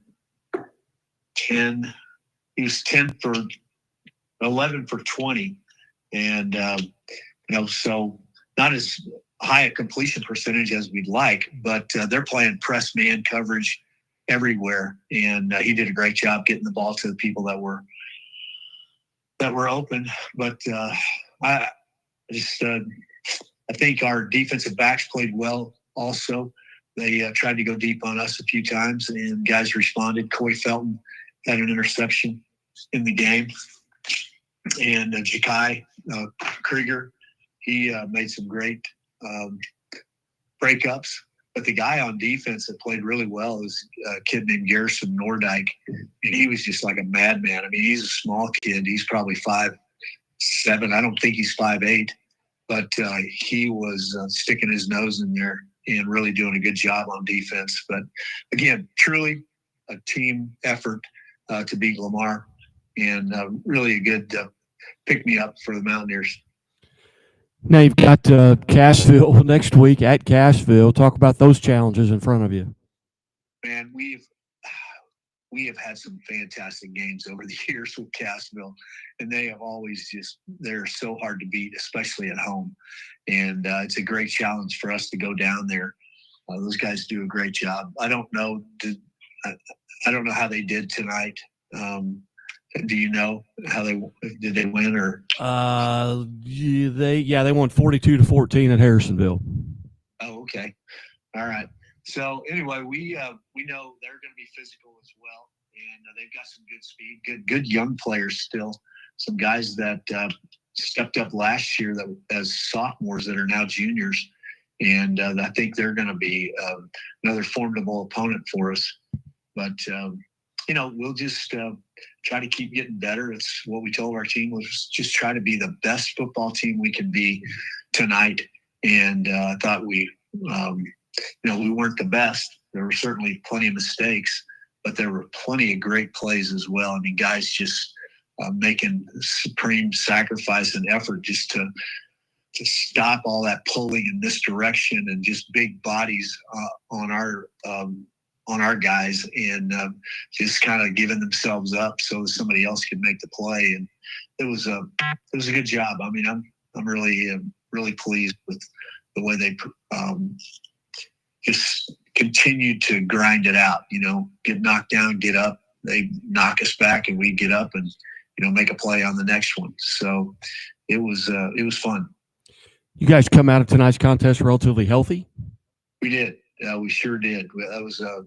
10. He was 11 for 20, and so not as high a completion percentage as we'd like, but they're playing press man coverage everywhere, and he did a great job getting the ball to the people that were open. But I think our defensive backs played well also. They tried to go deep on us a few times, and guys responded. Coy Felton had an interception in the game, and Ja'Kai Krieger, he made some great breakups. But the guy on defense that played really well is a kid named Garrison Nordyke, and he was just like a madman. I mean, he's a small kid. He's probably 5'7". I don't think he's 5'8", but he was sticking his nose in there and really doing a good job on defense. But again, truly a team effort to beat Lamar, and really a good pick-me-up for the Mountaineers. Now you've got Cassville next week at Cassville. Talk about those challenges in front of you. Man, we have had some fantastic games over the years with Cassville, and they have always they're so hard to beat, especially at home. And it's a great challenge for us to go down there. Those guys do a great job. I don't know how they did tonight. Do you know how did they win or? They won 42-14 at Harrisonville. Oh, okay. All right. So anyway, we know they're going to be physical as well, and they've got some good speed, good young players still. Some guys that stepped up last year as sophomores that are now juniors, and I think they're going to be another formidable opponent for us. But we'll just try to keep getting better. It's what we told our team, was just try to be the best football team we can be tonight. And I thought we weren't the best. There were certainly plenty of mistakes, but there were plenty of great plays as well. I mean, guys just making supreme sacrifice and effort just to stop all that pulling in this direction, and just big bodies on our guys, and just kind of giving themselves up so that somebody else could make the play. And it was a good job. I mean, I'm really really pleased with the way they just continued to grind it out. Get knocked down, get up. They knock us back, and we get up and make a play on the next one. So it was fun. You guys come out of tonight's contest relatively healthy? We did. We sure did. That was a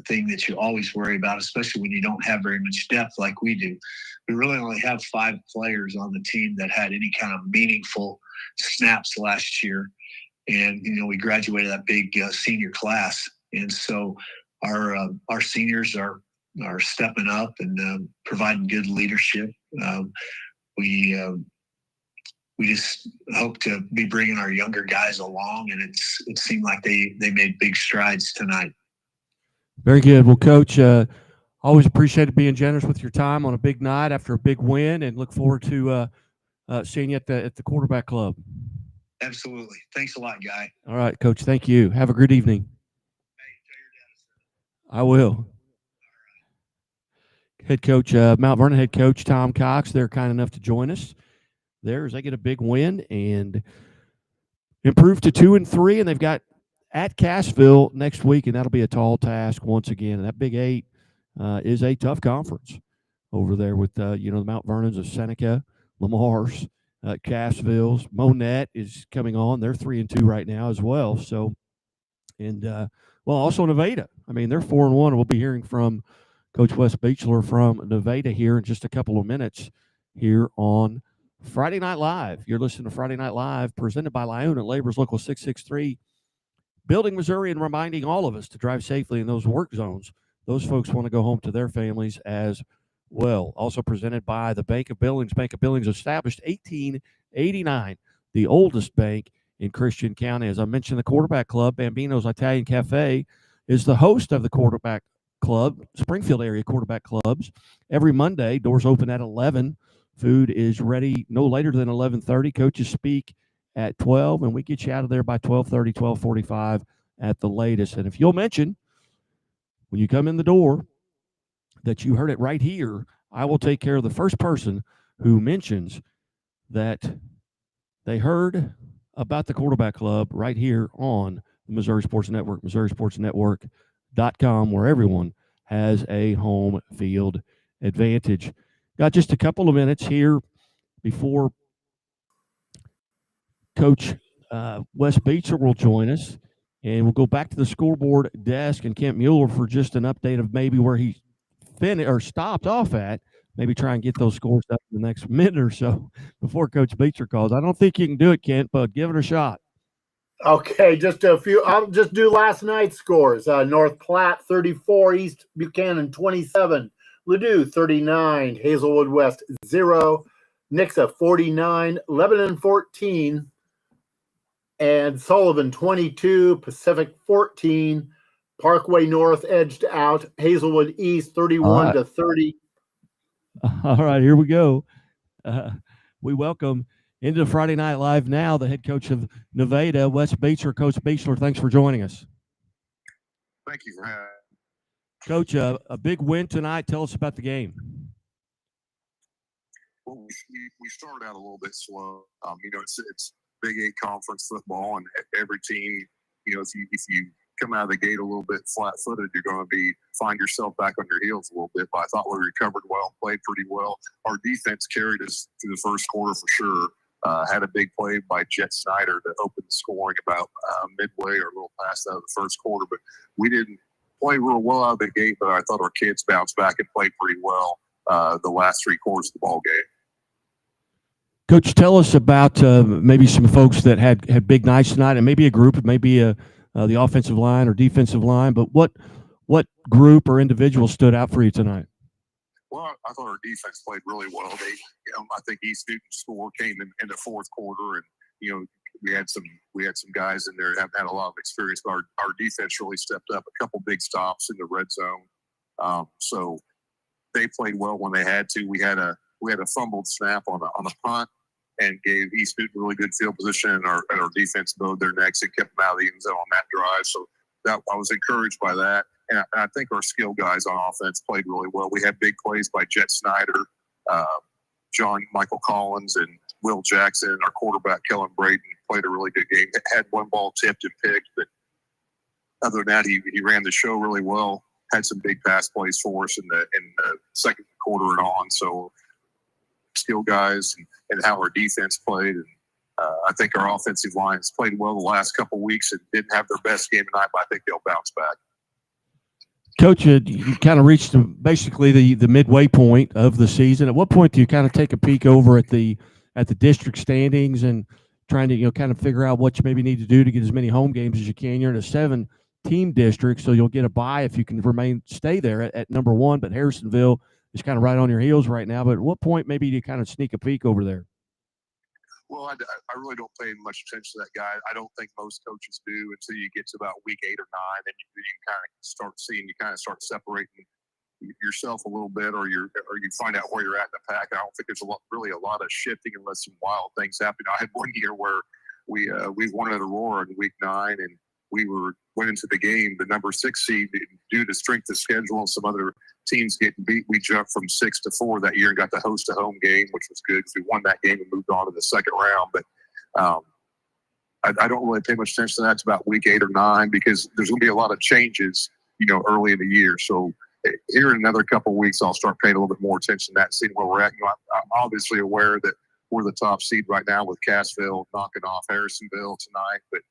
thing that you always worry about, especially when you don't have very much depth like we do. We really only have 5 players on the team that had any kind of meaningful snaps last year. And, we graduated that big senior class. And so our seniors are stepping up and providing good leadership. We just hope to be bringing our younger guys along, and it seemed like they made big strides tonight. Very good. Well, Coach, always appreciated being generous with your time on a big night after a big win, and look forward to seeing you at the quarterback club. Absolutely. Thanks a lot, Guy. All right, Coach. Thank you. Have a good evening. I will. Head coach, Mount Vernon head coach Tom Cox, they're kind enough to join us there as they get a big win and improve to 2-3, and they've got at Cassville next week, and that'll be a tall task once again. And that Big 8 is a tough conference over there with the Mount Vernons of Seneca, Lamar's, Cassville's. Monette is coming on; they're 3-2 right now as well. So, and also Nevada. I mean, they're 4-1. We'll be hearing from Coach Wes Beechler from Nevada here in just a couple of minutes here on Friday Night Live. You're listening to Friday Night Live, presented by Lyona Labor's Local 663, building Missouri, and reminding all of us to drive safely in those work zones. Those folks want to go home to their families as well. Also presented by the Bank of Billings. Bank of Billings established 1889, the oldest bank in Christian County. As I mentioned, the Quarterback Club, Bambino's Italian Cafe, is the host of the Quarterback Club, Springfield area quarterback clubs. Every Monday, doors open at 11. Food is ready no later than 11:30. Coaches speak at 12, and we get you out of there by 12:30, 12:45 at the latest. And if you'll mention when you come in the door that you heard it right here, I will take care of the first person who mentions that they heard about the Quarterback Club right here on the Missouri Sports Network, MissouriSportsNetwork.com, where everyone has a home field advantage. Got just a couple of minutes here before Coach Wes Beechler will join us, and we'll go back to the scoreboard desk and Kent Mueller for just an update of maybe where he finished or stopped off at. Maybe try and get those scores up in the next minute or so before Coach Beechler calls. I don't think you can do it, Kent, but give it a shot. Okay, just a few. I'll just do last night's scores. North Platte 34, East Buchanan 27, Ladue 39, Hazelwood West 0, Nixa 49, Lebanon 14, and Sullivan 22, Pacific 14, Parkway North edged out, Hazelwood East 31 to 30. All right, here we go. We welcome into Friday Night Live now the head coach of Nevada, Wes Beechler. Coach Beechler, thanks for joining us. Thank you for having me. Coach, a big win tonight. Tell us about the game. Well, we started out a little bit slow. It's Big 8 conference football, and every team, if you come out of the gate a little bit flat-footed, you're going to find yourself back on your heels a little bit. But I thought we recovered well, played pretty well. Our defense carried us through the first quarter for sure. Had a big play by Jet Snyder to open the scoring about midway or a little past out of the first quarter. But we didn't play real well out of the gate, but I thought our kids bounced back and played pretty well the last 3 quarters of the ball game. Coach, tell us about maybe some folks that had big nights tonight, and maybe a group, maybe the offensive line or defensive line. But what group or individual stood out for you tonight? Well, I thought our defense played really well. I think East Newton's score came in the fourth quarter, and we had some guys in there that have had a lot of experience. But our defense really stepped up. A couple big stops in the red zone, so they played well when they had to. We had a fumbled snap on a punt and gave East Newton really good field position, and our defense bowed their necks and kept them out of the end zone on that drive. So I was encouraged by that. And I think our skill guys on offense played really well. We had big plays by Jet Snyder, John Michael Collins, and Will Jackson. Our quarterback, Kellen Braden, played a really good game. Had one ball tipped and picked, but other than that, he ran the show really well. Had some big pass plays for us in the second quarter and on. So skill guys and how our defense played. And I think our offensive line has played well the last couple of weeks and didn't have their best game tonight, but I think they'll bounce back. Coach, you kind of reached basically the midway point of the season. At what point do you kind of take a peek over at the district standings and trying to kind of figure out what you maybe need to do to get as many home games as you can? You're in a 7-team district, so you'll get a bye if you can stay there at number 1. But Harrisonville is kind of right on your heels right now. But at what point maybe do you kind of sneak a peek over there? Well, I really don't pay much attention to that guy. I don't think most coaches do until you get to about week 8 or 9, and you kind of start seeing, you kind of start separating yourself a little bit, or you find out where you're at in the pack. I don't think there's really a lot of shifting unless some wild things happen. I had one year where we won at Aurora in week 9, and we went into the game, the number 6 seed, due to strength of schedule and some other teams getting beat. We jumped from 6 to 4 that year and got to host a home game, which was good because we won that game and moved on to the second round. But I don't really pay much attention to that. It's about week 8 or 9 because there's going to be a lot of changes, early in the year. So here in another couple of weeks, I'll start paying a little bit more attention to that and seeing where we're at. I'm obviously aware that we're the top seed right now with Cassville knocking off Harrisonville tonight, but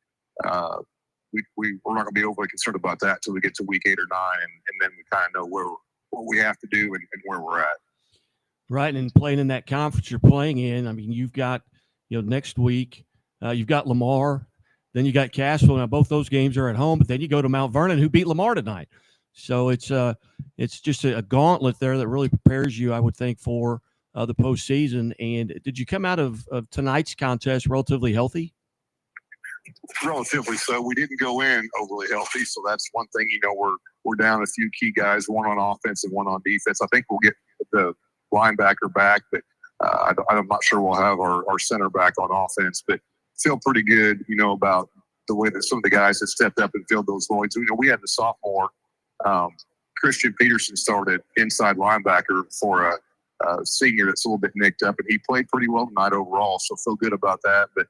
we're not going to be overly concerned about that until we get to week 8 or 9, and then we kind of know what we have to do and where we're at. Right, and playing in that conference you're playing in, I mean, you've got, next week, you've got Lamar, then you got Cassville. Now, both those games are at home, but then you go to Mount Vernon, who beat Lamar tonight. So it's just a gauntlet there that really prepares you, I would think, for the postseason. And did you come out of tonight's contest relatively healthy? Relatively so. We didn't go in overly healthy, so that's one thing. We're down a few key guys, one on offense and one on defense. I think we'll get the linebacker back, but I'm not sure we'll have our center back on offense. But feel pretty good, about the way that some of the guys have stepped up and filled those voids. We had the sophomore Christian Peterson started inside linebacker for a senior that's a little bit nicked up, and he played pretty well tonight overall. So feel good about that, but.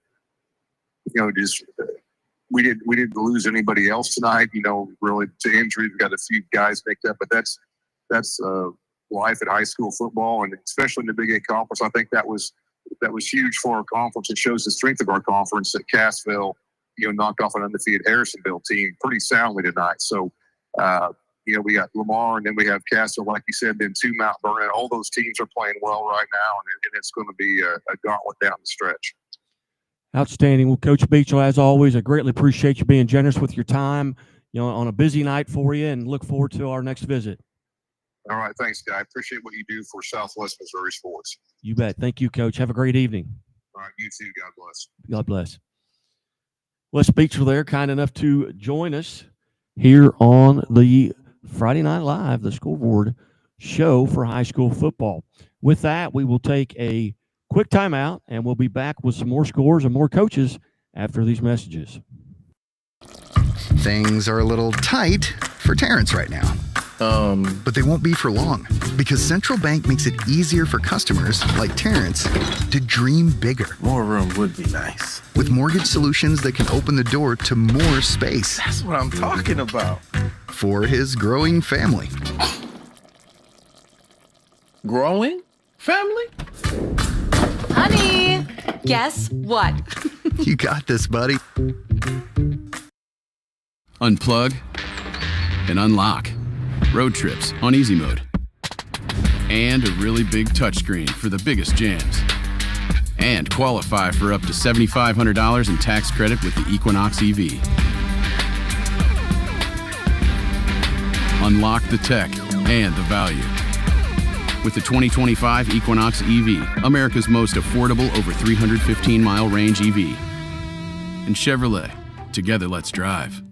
We didn't lose anybody else tonight, really to injury. We've got a few guys nicked up, but that's life at high school football, and especially in the Big 8 conference. I think that was huge for our conference. It shows the strength of our conference that Cassville, knocked off an undefeated Harrisonville team pretty soundly tonight. So, we got Lamar, and then we have Cassville, like you said, then 2 Mount Vernon. All those teams are playing well right now, and it's going to be a gauntlet down the stretch. Outstanding. Well, Coach Beachel, as always, I greatly appreciate you being generous with your time, on a busy night for you, and look forward to our next visit. All right. Thanks, Guy. Appreciate what you do for Southwest Missouri sports. You bet. Thank you, Coach. Have a great evening. All right. You too. God bless. God bless. Les Beachel there, kind enough to join us here on the Friday Night Live, the Scoreboard show for high school football. With that, we will take a quick timeout, and we'll be back with some more scores and more coaches after these messages. Things are a little tight for Terrence right now. But they won't be for long, because Central Bank makes it easier for customers like Terrence to dream bigger. More room would be nice. With mortgage solutions that can open the door to more space. That's what I'm talking about. For his growing family. Growing family? Honey, guess what? You got this, buddy. Unplug and unlock. Road trips on easy mode. And a really big touchscreen for the biggest jams. And qualify for up to $7,500 in tax credit with the Equinox EV. Unlock the tech and the value. With the 2025 Equinox EV, America's most affordable over 315-mile range EV. And Chevrolet, together let's drive.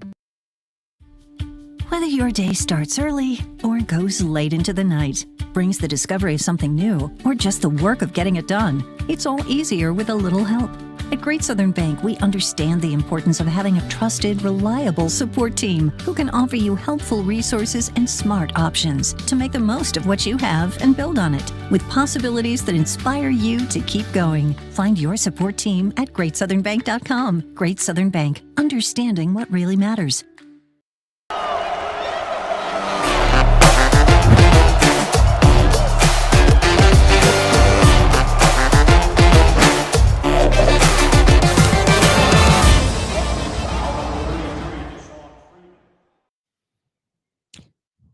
Whether your day starts early or goes late into the night, brings the discovery of something new, or just the work of getting it done, it's all easier with a little help. At Great Southern Bank, we understand the importance of having a trusted, reliable support team who can offer you helpful resources and smart options to make the most of what you have and build on it, with possibilities that inspire you to keep going. Find your support team at GreatSouthernBank.com. Great Southern Bank, understanding what really matters.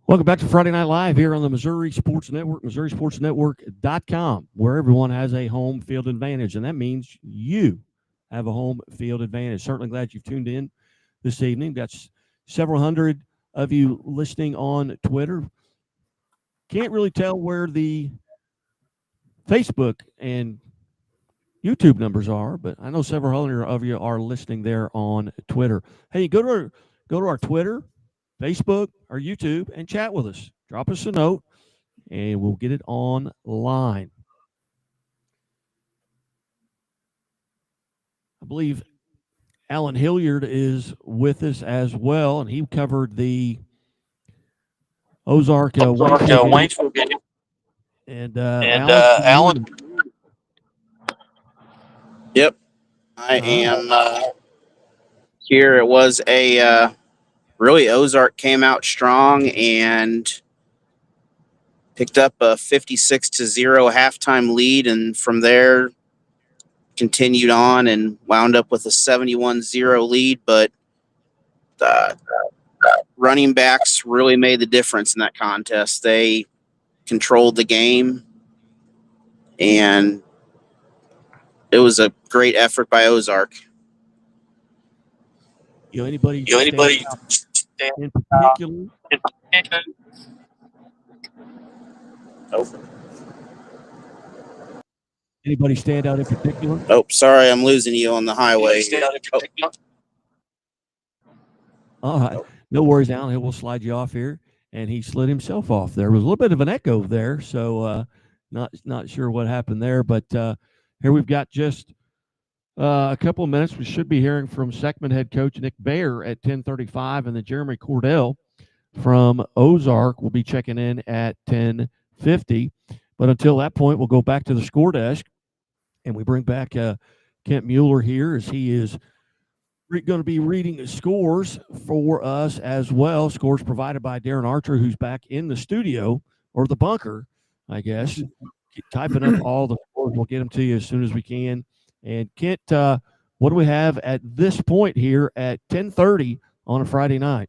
Welcome back to Friday Night Live here on the Missouri Sports Network, MissouriSportsNetwork.com, where everyone has a home field advantage, and that means you have a home field advantage. Certainly glad you've tuned in this evening. Got several hundred of you listening on Twitter. Can't really tell where the Facebook and YouTube numbers are, but I know several hundred of you are listening there on Twitter. Hey, go to our Twitter, Facebook, or YouTube and chat with us. Drop us a note, and we'll get it online. I believe Alan Hilliard is with us as well, and he covered the Ozark Waynesville game. And Alan. Yep, I am here. It was a really, Ozark came out strong and picked up a 56-0 halftime lead, and from there continued on and wound up with a 71-0 lead. But the running backs really made the difference in that contest. They controlled the game, and it was a great effort by Ozark. Anybody in particular? Anybody stand out in particular? Oh, sorry, I'm losing you on the highway. All right. No worries, Alan. We'll slide you off here. And he slid himself off. There was a little bit of an echo there, so not sure what happened there. But here we've got just a couple of minutes. We should be hearing from Seckman head coach Nick Bayer at 10:35, and then Jeremy Cordell from Ozark will be checking in at 10:50. But until that point, we'll go back to the score desk, and we bring back Kent Mueller here as he is going to be reading the scores for us as well. Scores provided by Darren Archer, who's back in the studio, or the bunker, I guess. Keep typing up all the scores. We'll get them to you as soon as we can. And Kent, what do we have at this point here at 10:30 on a Friday night?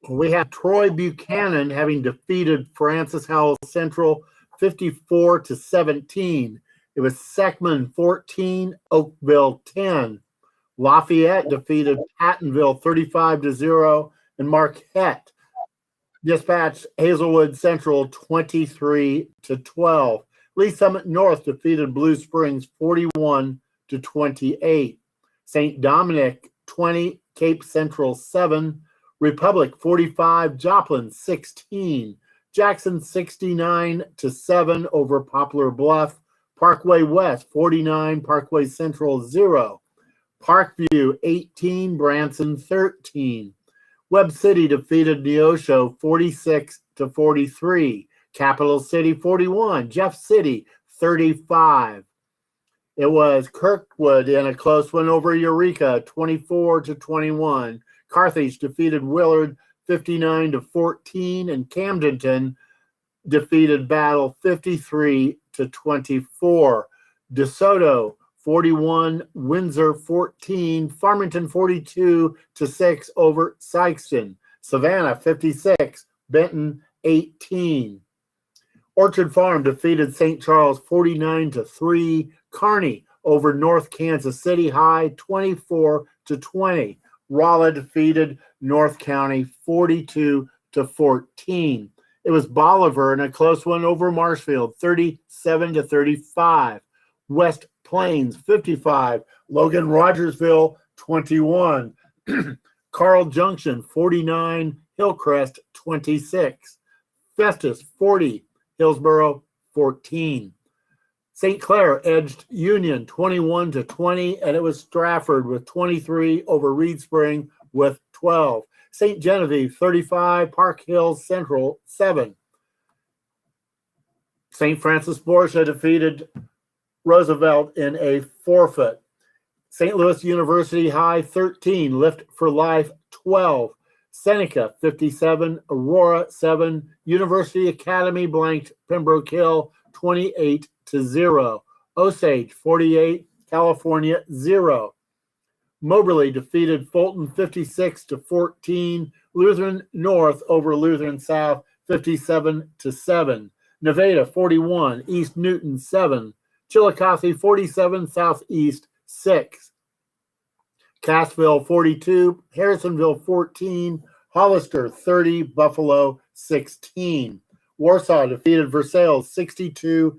We have Troy Buchanan having defeated Francis Howell Central 54-17. It was Seckman 14, Oakville 10. Lafayette defeated Pattonville 35-0, and Marquette dispatched Hazelwood Central 23-12. Lee Summit North defeated Blue Springs 41-28. St. Dominic 20, Cape Central 7, Republic 45, Joplin 16, Jackson 69-7 over Poplar Bluff, Parkway West 49, Parkway Central 0. Parkview 18, Branson 13. Webb City defeated Neosho 46-43. Capital City 41, Jeff City 35. It was Kirkwood in a close one over Eureka 24-21. Carthage defeated Willard 59-14, and Camdenton defeated Battle 53-24. DeSoto 41, Windsor 14, Farmington 42-6 over Sykeston. Savannah 56, Benton 18. Orchard Farm defeated St. Charles 49-3. Kearney over North Kansas City High 24-20. Rolla defeated North County 42-14. It was Bolivar in a close one over Marshfield 37-35. West Plains 55, Logan Rogersville 21. Carl Junction 49, Hillcrest 26. Festus 40, Hillsboro 14. St. Clair edged Union 21-20, and it was Stratford with 23 over Reed Spring with 12. St. Genevieve 35, Park Hills Central 7. St. Francis Borgia defeated Roosevelt in a forfeit. St. Louis University High 13, Lift for Life 12. Seneca 57, Aurora 7. University Academy blanked Pembroke Hill 28-0. Osage 48, California 0. Moberly defeated Fulton 56-14. Lutheran North over Lutheran South 57-7. Nevada 41, East Newton 7. Chillicothe 47, Southeast 6. Cassville 42, Harrisonville 14, Hollister 30, Buffalo 16. Warsaw defeated Versailles 62-6.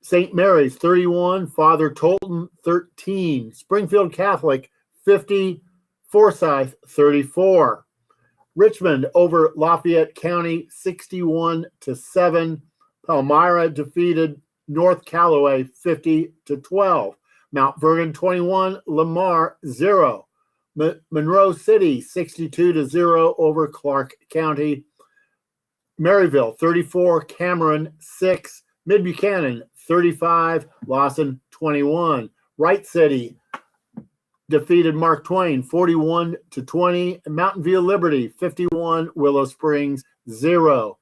St. Mary's 31, Father Tolton 13. Springfield Catholic 50, Forsyth 34. Richmond over Lafayette County 61-7. Palmyra defeated North Callaway 50-12. Mount Vernon 21, Lamar 0. Monroe City 62-0 over Clark County. Maryville 34, Cameron 6. Mid Buchanan 35, Lawson 21. Wright City defeated Mark Twain 41-20. Mountain View Liberty 51, Willow Springs 0.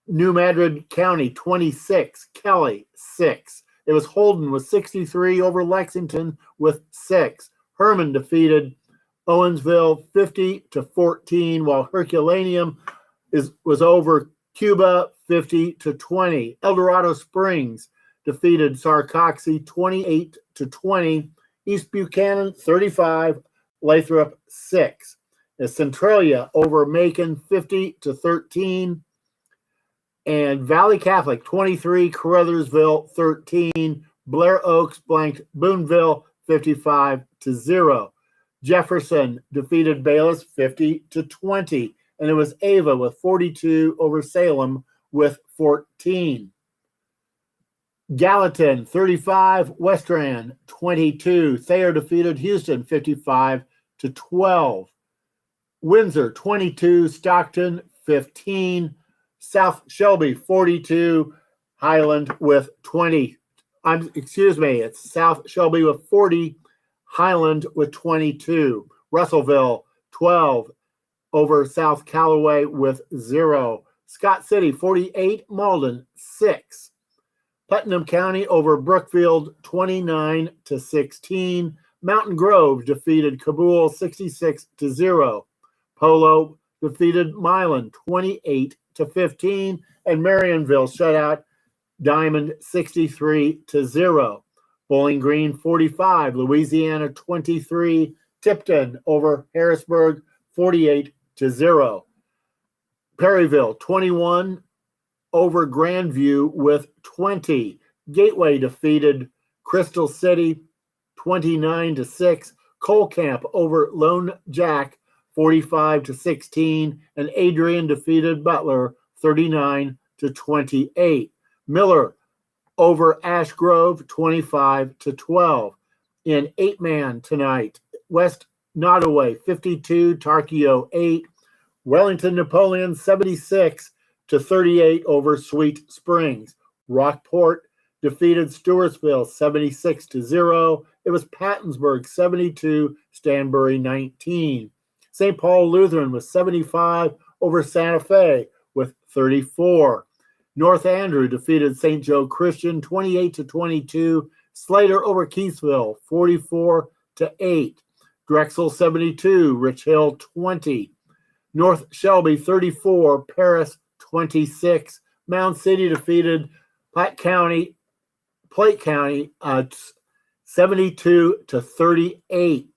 New Madrid County 26, Kelly 6. It was Holden with 63 over Lexington with 6. Herman defeated Owensville 50-14, while Herculaneum was over Cuba 50-20. El Dorado Springs defeated Sarcoxy 28-20. East Buchanan 35, Lathrop 6. Centralia over Macon 50-13. And Valley Catholic 23, Caruthersville 13. Blair Oaks blanked Boonville 55-0. Jefferson defeated Bayless 50-20. And it was Ava with 42 over Salem with 14. Gallatin 35, Westran 22. Thayer defeated Houston 55-12. Windsor 22, Stockton 15. South Shelby 42, Highland with 20. It's South Shelby with 40, Highland with 22. Russellville 12 over South Callaway with 0. Scott City 48, Malden 6. Putnam County over Brookfield 29-16. Mountain Grove defeated Kabul 66-0. Polo defeated Milan 28-15, and Marionville shut out Diamond 63-0. Bowling Green 45, Louisiana 23. Tipton over Harrisburg 48-0. Perryville 21 over Grandview with 20. Gateway defeated Crystal City 29-6. Cole Camp over Lone Jack 45-16, and Adrian defeated Butler 39-28. Miller over Ash Grove 25-12. In 8-man tonight, West Nottoway 52, Tarkio 8. Wellington Napoleon 76-38 over Sweet Springs. Rockport defeated Stewartsville 76-0. It was Pattonsburg 72, Stanbury 19. St. Paul Lutheran was 75 over Santa Fe with 34. North Andrew defeated St. Joe Christian 28-22. Slater over Keithville 44-8. Drexel 72, Rich Hill 20. North Shelby 34, Paris 26. Mound City defeated Plate County 72-38.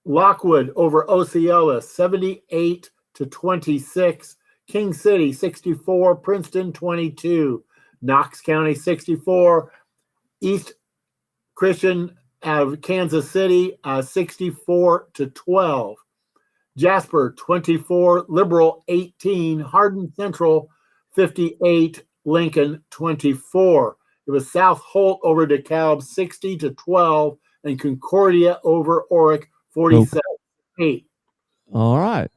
Lockwood over Osceola 78-26. King City 64, Princeton 22. Knox County 64. East Christian out of Kansas City 64-12. Jasper 24, Liberal 18. Hardin Central 58, Lincoln 24. It was South Holt over DeKalb 60-12, and Concordia over Oric 47-8. All right.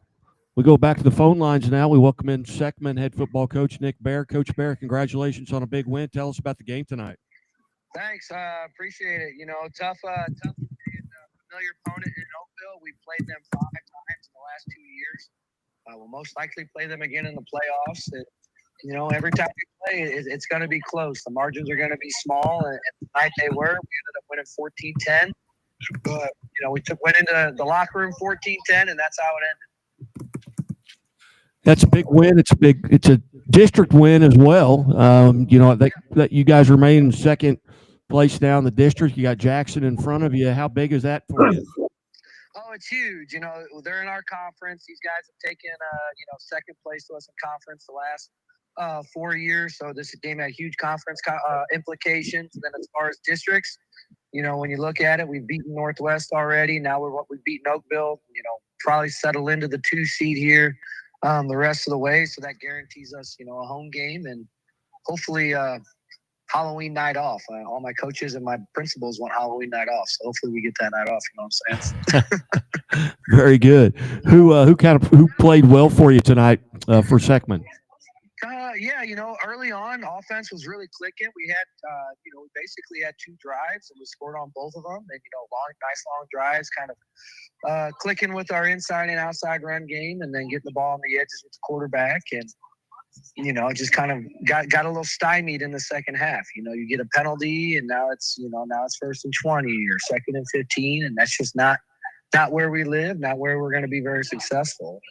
We go back to the phone lines now. We welcome in Seckman head football coach Nick Bear. Coach Bear, congratulations on a big win. Tell us about the game tonight. Thanks. Appreciate it. Tough familiar opponent in Oakville. We played them 5 times in the last 2 years. We'll most likely play them again in the playoffs. And, every time we play, it's going to be close. The margins are going to be small, and tonight they were. We ended up winning 14-10. But, we went into the locker room 14-10, and that's how it ended. That's a big win. It's a district win as well. That you guys remain in second place now in the district. You got Jackson in front of you. How big is that for you? Oh, it's huge. They're in our conference. These guys have taken, second place to us in conference the last 4 years. So this game had huge conference implications. And then as far as districts, when you look at it, we've beaten Northwest already. Now we've beaten Oakville. Probably settle into the 2 seed here the rest of the way. So that guarantees us, a home game and hopefully Halloween night off. All my coaches and my principals want Halloween night off. So hopefully we get that night off. You know what I'm saying? Very good. Who played well for you tonight for Seckman? Early on, offense was really clicking. We had, we basically had 2 drives, and we scored on both of them. And, nice long drives, kind of clicking with our inside and outside run game, and then getting the ball on the edges with the quarterback. And, just kind of got a little stymied in the second half. You get a penalty, and now it's 1st and 20 or 2nd and 15, and that's just not where we live, not where we're going to be very successful.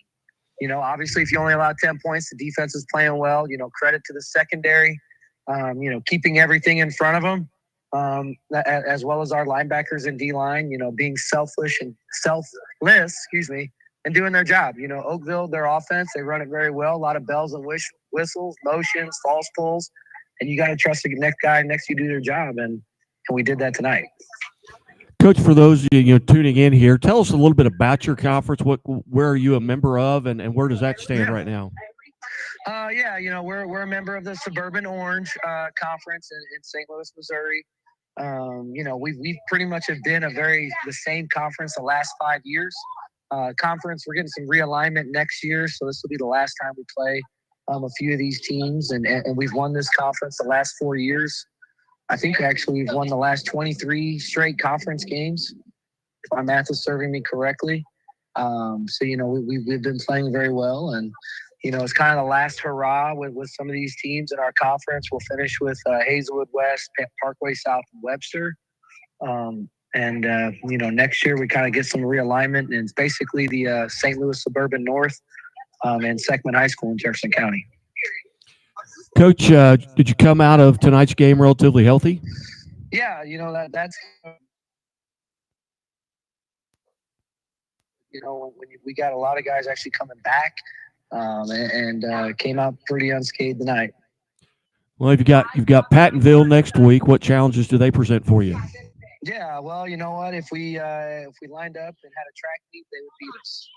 Obviously, if you only allow 10 points, the defense is playing well. Credit to the secondary, keeping everything in front of them, as well as our linebackers and D-line, being selfless, and doing their job. Oakville, their offense, they run it very well. A lot of bells and whistles, motions, false pulls, and you got to trust the next guy next to you to do their job, and we did that tonight. Coach, for those of you tuning in here, tell us a little bit about your conference. Where are you a member of, and where does that stand right now? We're a member of the Suburban Orange Conference in St. Louis, Missouri. We've pretty much have been the same conference the last 5 years. Conference, we're getting some realignment next year, so this will be the last time we play a few of these teams, and we've won this conference the last 4 years. I think actually we've won the last 23 straight conference games, if my math is serving me correctly. We've been playing very well, and it's kind of the last hurrah with some of these teams in our conference. We'll finish with Hazelwood West, Parkway South, and Webster. Next year we kind of get some realignment, and it's basically the St. Louis Suburban North and Seckman High School in Jefferson County. Coach, did you come out of tonight's game relatively healthy? Yeah, that's when we got a lot of guys actually coming back, and came out pretty unscathed tonight. Well, you've got Pattonville next week. What challenges do they present for you? Yeah, well, you know what? If we lined up and had a track meet, they would beat us.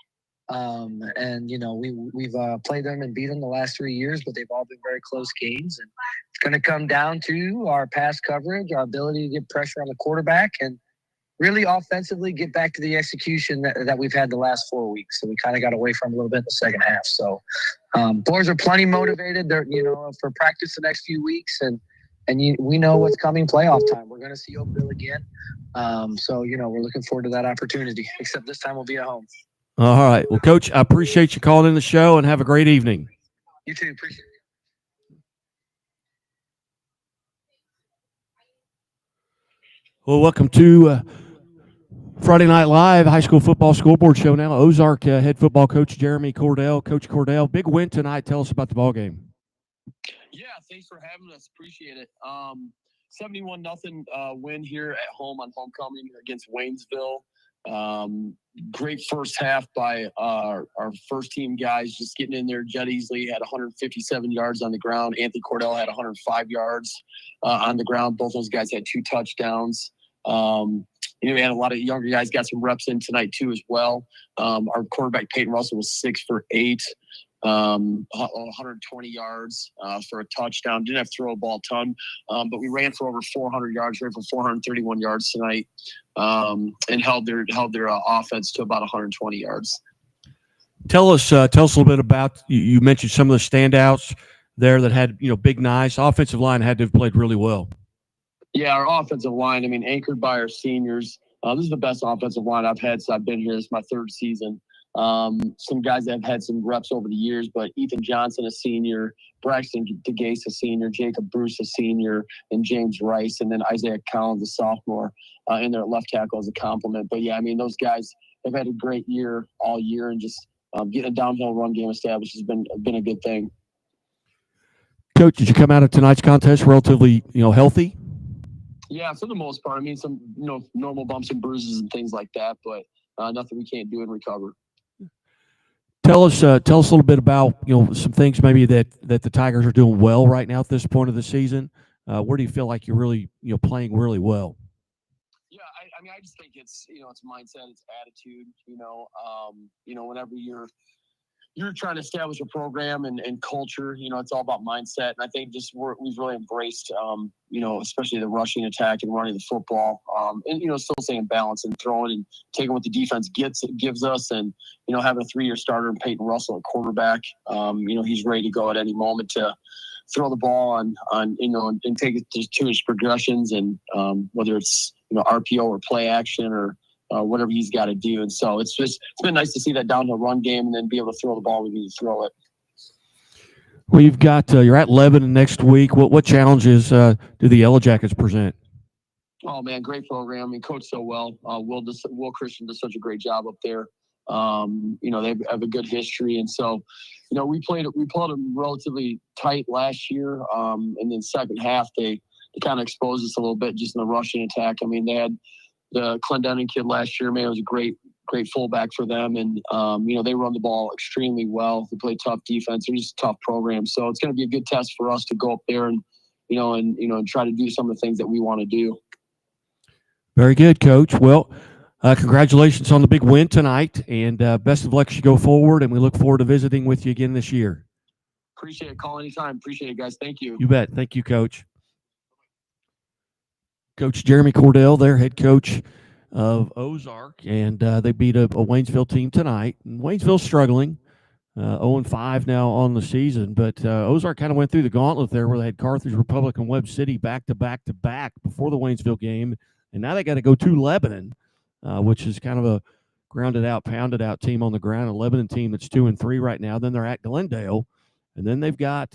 We've played them and beat them the last 3 years, but they've all been very close games. And it's going to come down to our pass coverage, our ability to get pressure on the quarterback, and really offensively get back to the execution that we've had the last 4 weeks. So we kind of got away from a little bit in the second half. So boys are plenty motivated. They're for practice the next few weeks, and we know what's coming playoff time. We're going to see Oakville again. We're looking forward to that opportunity, except this time we'll be at home. All right. Well, Coach, I appreciate you calling in the show, and have a great evening. You too. Appreciate it. Well, welcome to Friday Night Live High School Football Scoreboard Show now. Ozark head football coach Jeremy Cordell. Coach Cordell, big win tonight. Tell us about the ball game. Yeah, thanks for having us. Appreciate it. 71-0 win here at home on homecoming against Waynesville. Great first half by our first team guys, just getting in there. Jed Easley had 157 yards on the ground. Anthony Cordell had 105 yards on the ground. Both those guys had 2 touchdowns. We had a lot of younger guys got some reps in tonight too as well. Our quarterback Peyton Russell was 6 for 8. 120 yards for a touchdown. Didn't have to throw a ball a ton, but we ran for over 400 yards, ran for 431 yards tonight, and held their offense to about 120 yards. Tell us a little bit about. You mentioned some of the standouts there that had big, nice offensive line had to have played really well. Yeah, our offensive line. I mean, anchored by our seniors. This is the best offensive line I've had since I've been here. This is my third season. Some guys that have had some reps over the years, but Ethan Johnson, a senior, Braxton DeGase, a senior, Jacob Bruce, a senior, and James Rice, and then Isaiah Collins, a sophomore, in there at left tackle as a compliment. But yeah, I mean, those guys have had a great year all year, and just getting a downhill run game established has been a good thing. Coach, did you come out of tonight's contest relatively healthy? Yeah, for the most part. I mean, some normal bumps and bruises and things like that, but nothing we can't do and recover. Tell us a little bit about some things maybe that the Tigers are doing well right now at this point of the season. Where do you feel like you're really playing really well? Yeah, I mean, I just think it's it's mindset, it's attitude. Whenever you're trying to establish a program and culture, it's all about mindset. And I think we've really embraced, especially the rushing attack and running the football, and still staying balanced and throwing and taking what the defense gives us, and having a 3-year starter in Peyton Russell at quarterback. He's ready to go at any moment to throw the ball on and take it to his progressions, and whether it's RPO or play action or whatever he's got to do. And so it's been nice to see that downhill run game and then be able to throw the ball when you need to throw it. Well, you've got you're at Lebanon next week. What challenges do the Yellow Jackets present? Oh man, great program. I mean, coached so well. Will Christian does such a great job up there. They have a good history, and so we played them relatively tight last year. And then second half they kind of exposed us a little bit just in the rushing attack. I mean, they had the Clendenin kid last year, man, was a great fullback for them. And, they run the ball extremely well. They play tough defense. They're just a tough program. So it's going to be a good test for us to go up there and try to do some of the things that we want to do. Very good, Coach. Well, congratulations on the big win tonight, and best of luck as you go forward. And we look forward to visiting with you again this year. Appreciate it. Call anytime. Appreciate it, guys. Thank you. You bet. Thank you, Coach. Coach Jeremy Cordell, their head coach of Ozark, and they beat a Waynesville team tonight. And Waynesville's struggling, 0-5 now on the season, but Ozark kind of went through the gauntlet there where they had Carthage, Republic, and Webb City back to back before the Waynesville game, and now they got to go to Lebanon, which is kind of a grounded out, pounded out team on the ground, a Lebanon team that's 2-3 right now. Then they're at Glendale, and then they've got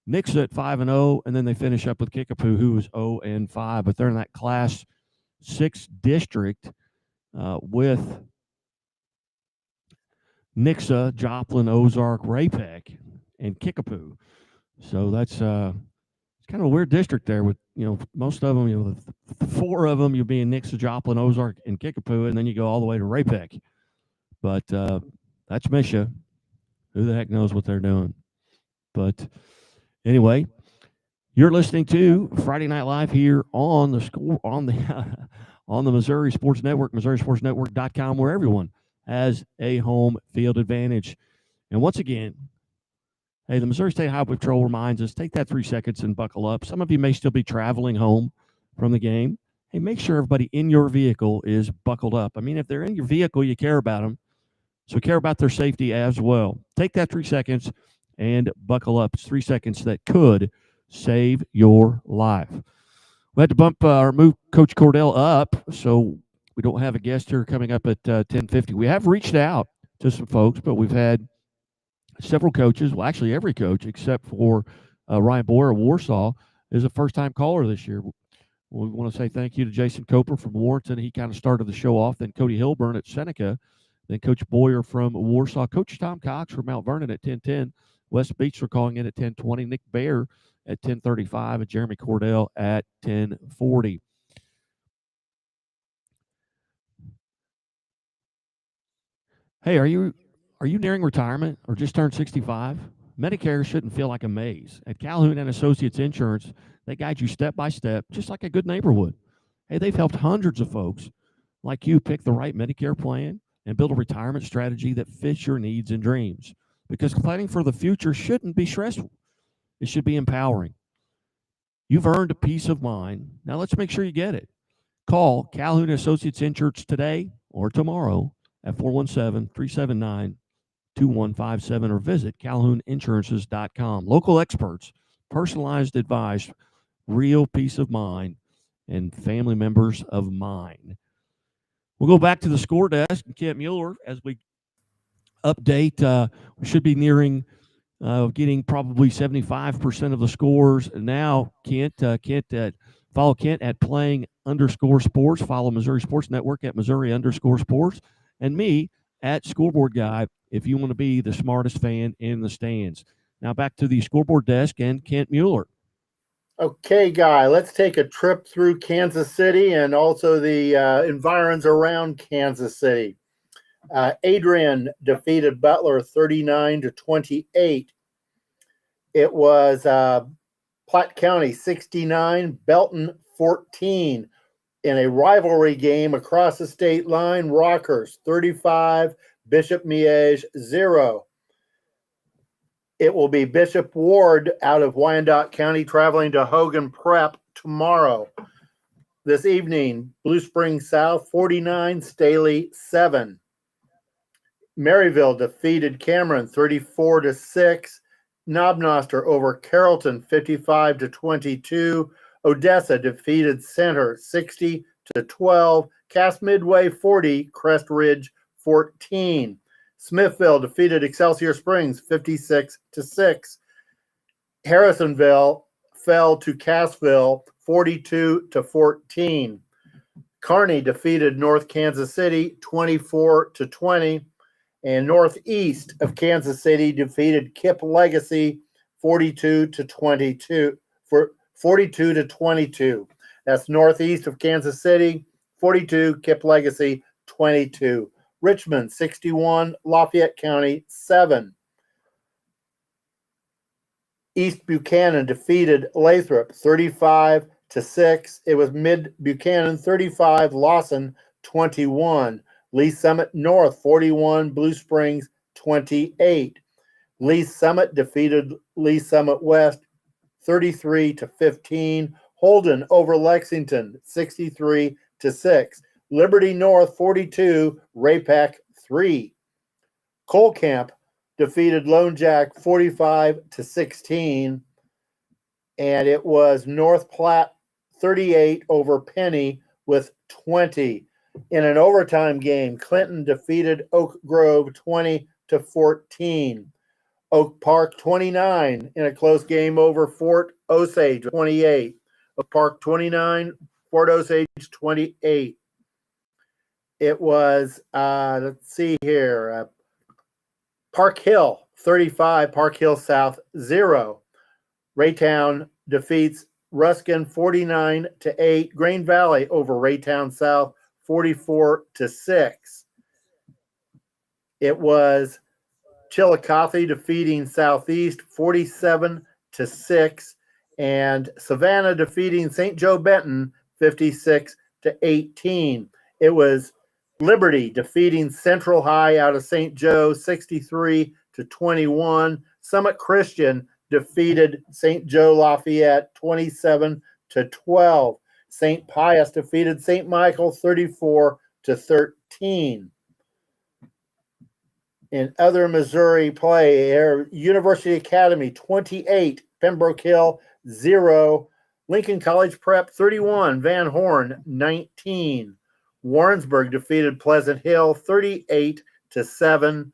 Nixa at 5-0, and then they finish up with Kickapoo, who is 0-5. But they're in that Class 6 district with Nixa, Joplin, Ozark, Ray-Pec, and Kickapoo. So that's it's kind of a weird district there with most of them. The 4 of them you'll be in Nixa, Joplin, Ozark, and Kickapoo, and then you go all the way to Ray-Pec. But that's Misha. Who the heck knows what they're doing? But anyway, you're listening to Friday Night Live here on the score on the Missouri Sports Network, MissouriSportsNetwork.com, where everyone has a home field advantage. And once again, hey, the Missouri State Highway Patrol reminds us, take that 3 seconds and buckle up. Some of you may still be traveling home from the game. Hey, make sure everybody in your vehicle is buckled up. I mean, if they're in your vehicle, you care about them. So care about their safety as well. Take that 3 seconds and buckle up. It's 3 seconds that could save your life. We had to move Coach Cordell up, so we don't have a guest here coming up at 10:50. We have reached out to some folks, but we've had several coaches. Well, actually every coach except for Ryan Boyer of Warsaw is a first-time caller this year. We want to say thank you to Jason Coper from Warrenton. He kind of started the show off. Then Cody Hilburn at Seneca. Then Coach Boyer from Warsaw. Coach Tom Cox from Mount Vernon at 10:10. West Beach are calling in at 10:20. Nick Baer at 10:35. And Jeremy Cordell at 10:40. Hey, are you nearing retirement or just turned 65? Medicare shouldn't feel like a maze. At Calhoun and Associates Insurance, they guide you step by step, just like a good neighbor would. Hey, they've helped hundreds of folks like you pick the right Medicare plan and build a retirement strategy that fits your needs and dreams. because planning for the future shouldn't be stressful. It should be empowering. You've earned a peace of mind. Now let's make sure you get it. Call Calhoun Associates Insurance today or tomorrow at 417-379-2157 or visit calhouninsurances.com. Local experts, personalized advice, real peace of mind, and family members of mine. We'll go back to the score desk and Kent Mueller as we update. We should be nearing getting probably 75% of the scores now. Kent, follow Kent at playing_sports. Follow Missouri Sports Network at Missouri_sports. And me at Scoreboard Guy if you want to be the smartest fan in the stands. Now back to the scoreboard desk and Kent Mueller. Okay, Guy, let's take a trip through Kansas City and also the environs around Kansas City. Adrian defeated Butler 39-28. It was Platte County 69, Belton 14. In a rivalry game across the state line, Rockers 35, Bishop Miege 0. It will be Bishop Ward out of Wyandotte County traveling to Hogan Prep tomorrow. This evening, Blue Springs South 49, Staley 7. Maryville defeated Cameron 34-6. Knobnoster over Carrollton 55-22. Odessa defeated Center 60-12. Cass Midway 40, Crest Ridge 14. Smithville defeated Excelsior Springs 56-6. Harrisonville fell to Cassville 42-14. Kearney defeated North Kansas City 24-20. And northeast of Kansas City defeated Kip Legacy 42-22. For 42-22. That's northeast of Kansas City, 42, Kip Legacy 22. Richmond 61, Lafayette County 7. East Buchanan defeated Lathrop 35-6. It was Mid Buchanan 35, Lawson 21. Lee Summit North 41, Blue Springs 28. Lee Summit defeated Lee Summit West 33-15. Holden over Lexington 63-6. Liberty North 42, Ray-Pac 3. Cole Camp defeated Lone Jack 45-16. And it was North Platte 38 over Penny with 20. In an overtime game, Clinton defeated Oak Grove 20-14. Oak Park 29 in a close game over Fort Osage 28. Oak Park 29, Fort Osage 28. It was, let's see here, Park Hill 35, Park Hill South 0. Raytown defeats Ruskin 49-8. Grain Valley over Raytown South 44-6. It was Chillicothe defeating Southeast 47-6, and Savannah defeating St. Joe Benton 56-18. It was Liberty defeating Central High out of St. Joe 63-21. Summit Christian defeated St. Joe Lafayette 27-12. St. Pius defeated St. Michael 34-13. In other Missouri play, University Academy 28, Pembroke Hill 0, Lincoln College Prep 31, Van Horn 19. Warrensburg defeated Pleasant Hill 38-7,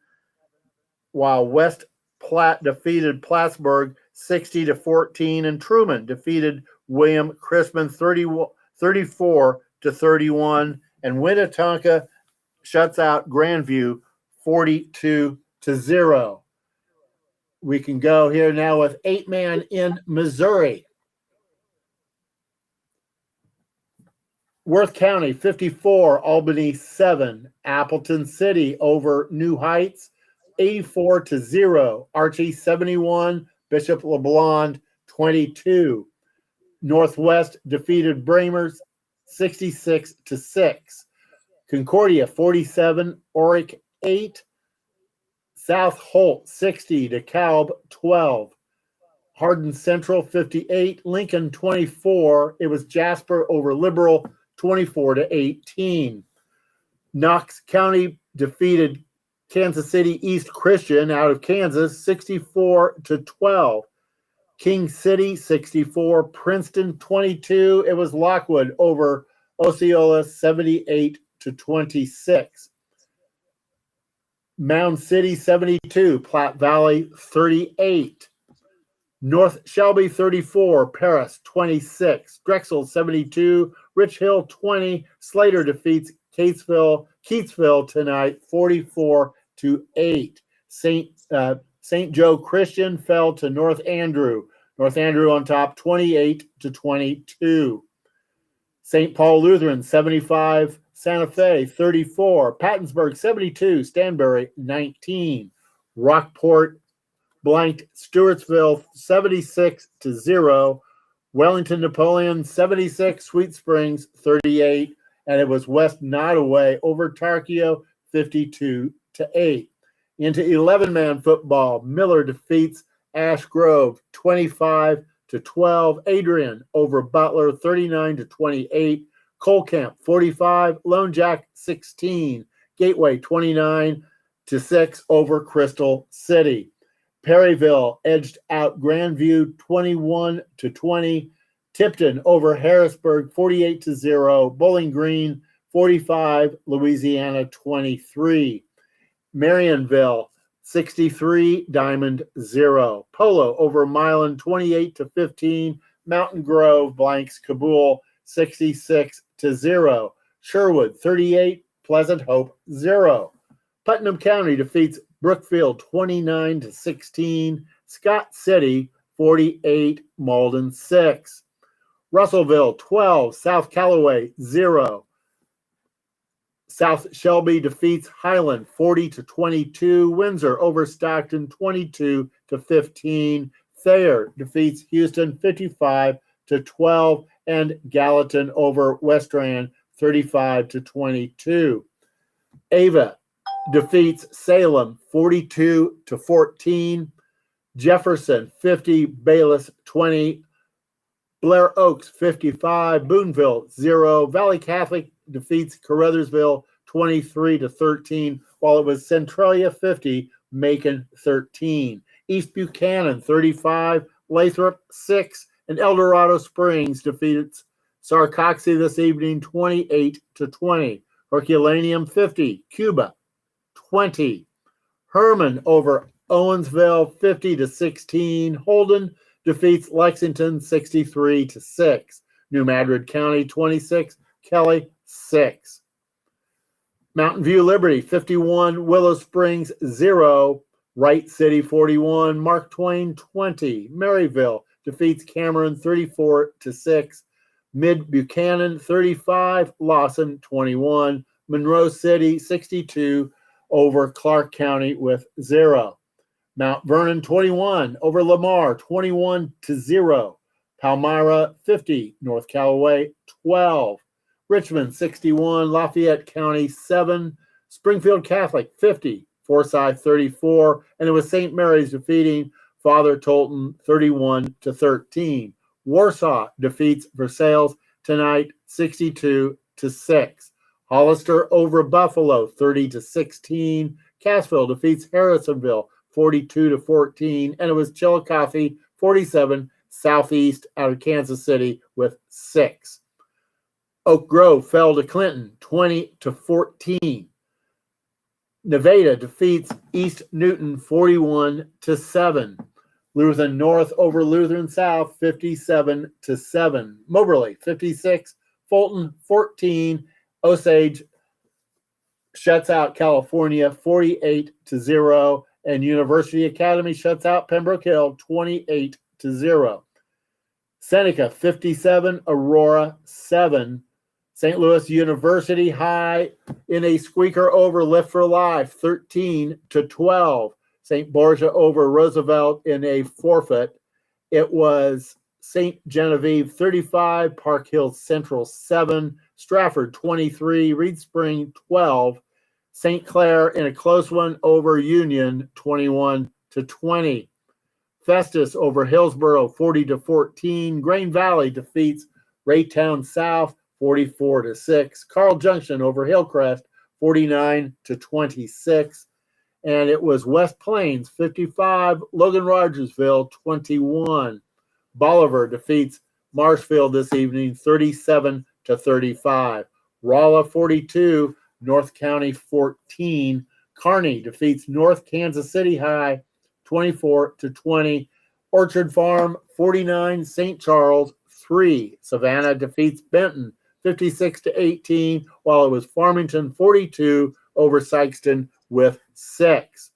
while West Platte defeated Plattsburgh 60-14, and Truman defeated William Crispin 34-31, and Winnetonka shuts out Grandview 42-0. We can go here now with 8-man in Missouri. Worth County 54, Albany 7. Appleton City over New Heights 84-0. Archie 71, Bishop LeBlond 22. Northwest defeated Bramers 66-6. Concordia 47, Oric 8. South Holt 60, DeKalb 12. Hardin Central 58, Lincoln 24. It was Jasper over Liberal 24-18. Knox County defeated Kansas City East Christian out of Kansas 64-12. King City 64, Princeton 22. It was Lockwood over Osceola 78-26. Mound City 72, Platte Valley 38. North Shelby 34, Paris 26, Drexel 72, Rich Hill 20. Slater defeats Keatsville tonight 44-8. St. Joe Christian fell to North Andrew. North Andrew on top 28-22. St. Paul Lutheran 75, Santa Fe 34, Pattonsburg 72, Stanberry 19. Rockport blanked Stewartsville 76-0. Wellington Napoleon 76, Sweet Springs 38, and it was West Nottoway over Tarkio 52-8. Into 11-man football, Miller defeats Ash Grove 25-12. Adrian over Butler 39-28. Colcamp 45, Lone Jack 16. Gateway 29-6 over Crystal City. Perryville edged out Grandview 21-20. Tipton over Harrisburg 48-0. Bowling Green 45, Louisiana 23. Marionville 63, Diamond 0. Polo over Milan 28-15. Mountain Grove blanks Kabul 66-0. Sherwood 38, Pleasant Hope 0. Putnam County defeats Brookfield 29-16. Scott City 48, Malden 6. Russellville 12, South Callaway 0. South Shelby defeats Highland 40-22. Windsor over Stockton 22-15. Thayer defeats Houston 55-12. And Gallatin over Westran 35-22. Ava defeats Salem 42-14. Jefferson 50, Bayless 20. Blair Oaks 55, Boonville 0. Valley Catholic defeats Caruthersville 23-13, while it was Centralia 50, Macon 13. East Buchanan 35, Lathrop 6, and El Dorado Springs defeats Sarcoxy this evening 28-20. Herculaneum 50, Cuba 20. Herman over Owensville 50-16. Holden defeats Lexington 63-6. New Madrid County 26, Kelly 6. Mountain View Liberty 51, Willow Springs 0. Wright City 41, Mark Twain 20. Maryville defeats Cameron 34-6. Mid Buchanan 35, Lawson 21. Monroe City 62 over Clark County with 0. Mount Vernon 21 over Lamar 21-0. Palmyra 50, North Callaway 12. Richmond 61, Lafayette County 7. Springfield Catholic 50, Forsyth 34, and it was St. Mary's defeating Father Tolton 31-13. Warsaw defeats Versailles tonight 62-6. Hollister over Buffalo 30-16. Cassville defeats Harrisonville 42-14, and it was Chillicothe 47, Southeast out of Kansas City with 6. Oak Grove fell to Clinton 20-14. Nevada defeats East Newton 41-7. Lutheran North over Lutheran South 57-7. Moberly 56, Fulton 14. Osage shuts out California 48-0. And University Academy shuts out Pembroke Hill 28-0. Seneca 57, Aurora 7. St. Louis University High in a squeaker over Lift for Life 13-12. St. Borgia over Roosevelt in a forfeit. It was St. Genevieve 35, Park Hill Central 7, Stratford 23, Reed Spring 12. St. Clair in a close one over Union, 21-20. Festus over Hillsboro, 40-14. Grain Valley defeats Raytown South, 44-6. Carl Junction over Hillcrest, 49-26. And it was West Plains, 55. Logan Rogersville, 21. Bolivar defeats Marshfield this evening, 37-35. Rolla, 42. North County, 14. Kearney defeats North Kansas City High, 24-20. Orchard Farm, 49. St. Charles, 3. Savannah defeats Benton, 56-18, while it was Farmington, 42 over Sykeston with 6.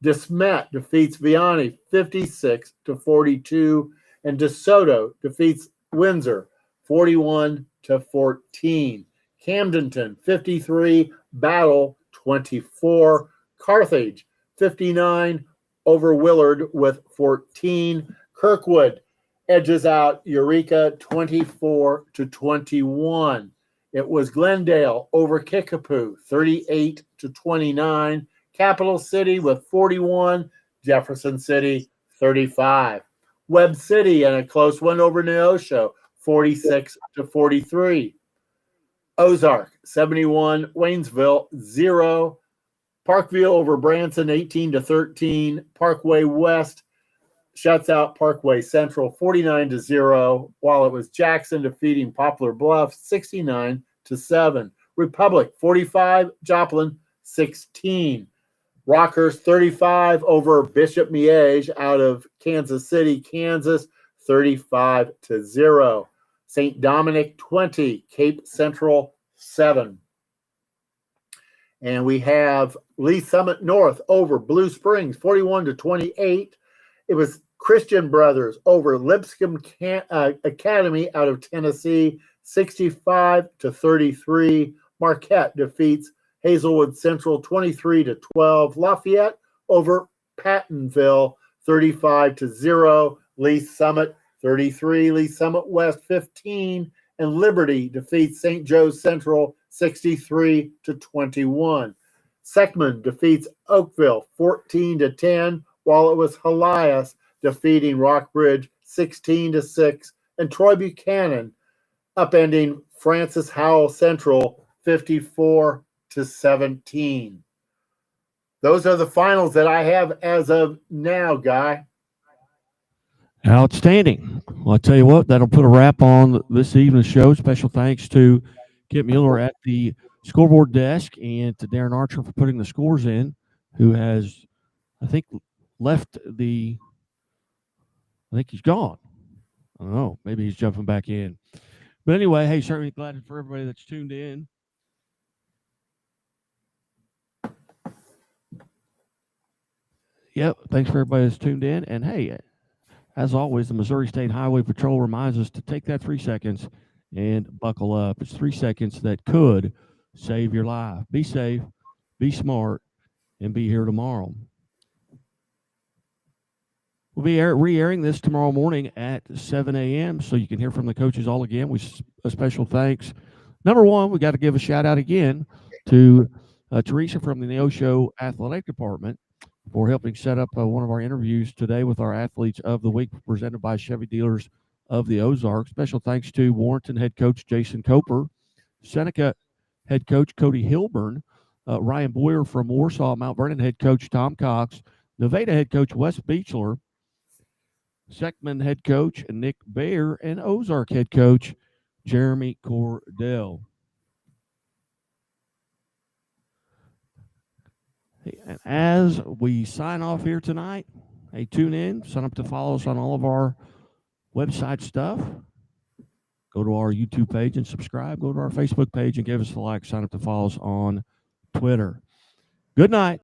DeSmet defeats Vianney, 56-42, and DeSoto defeats Windsor, 41-14. Camdenton, 53, Battle, 24. Carthage, 59 over Willard with 14. Kirkwood edges out Eureka, 24-21. It was Glendale over Kickapoo, 38-29. Capital City with 41. Jefferson City, 35. Webb City and a close one over Neosho, 46-43. Ozark, 71. Waynesville, 0. Parkview over Branson, 18-13. Parkway West shuts out Parkway Central, 49-0, while it was Jackson defeating Poplar Bluff, 69-7. Republic, 45. Joplin, 16. Rockhurst, 35 over Bishop Miege out of Kansas City, Kansas, 35-0. St. Dominic, 20. Cape Central, 7. And we have Lee Summit North over Blue Springs, 41-28. It was Christian Brothers over Lipscomb Academy out of Tennessee, 65-33. Marquette defeats Hazelwood Central, 23-12. Lafayette over Pattonville, 35-0. Lee Summit, 33. Lee Summit West, 15. And Liberty defeats St. Joe's Central, 63-21. Seckman defeats Oakville, 14-10, while it was Helias defeating Rockbridge, 16-6. And Troy Buchanan upending Francis Howell Central, 54-17. Those are the finals that I have as of now, Guy. Outstanding. Well, I tell you what, that'll put a wrap on this evening's show. Special thanks to Kip Mueller at the scoreboard desk and to Darren Archer for putting the scores in, who has, I think, left the – I think he's gone. I don't know. Maybe he's jumping back in. But anyway, hey, certainly glad for everybody that's tuned in. Yep, thanks for everybody that's tuned in. And, hey, as always, the Missouri State Highway Patrol reminds us to take that 3 seconds and buckle up. It's 3 seconds that could save your life. Be safe, be smart, and be here tomorrow. We'll be re-airing this tomorrow morning at 7 a.m. so you can hear from the coaches all again. A special thanks. Number one, we got to give a shout-out again to Teresa from the Neosho Athletic Department for helping set up one of our interviews today with our Athletes of the Week presented by Chevy Dealers of the Ozarks. Special thanks to Warrenton head coach Jason Coper, Seneca head coach Cody Hilburn, Ryan Boyer from Warsaw, Mount Vernon head coach Tom Cox, Nevada head coach Wes Beechler, Seckman head coach Nick Baer, and Ozark head coach Jeremy Cordell. And as we sign off here tonight, hey, tune in, sign up to follow us on all of our website stuff. Go to our YouTube page and subscribe. Go to our Facebook page and give us a like. Sign up to follow us on Twitter. Good night.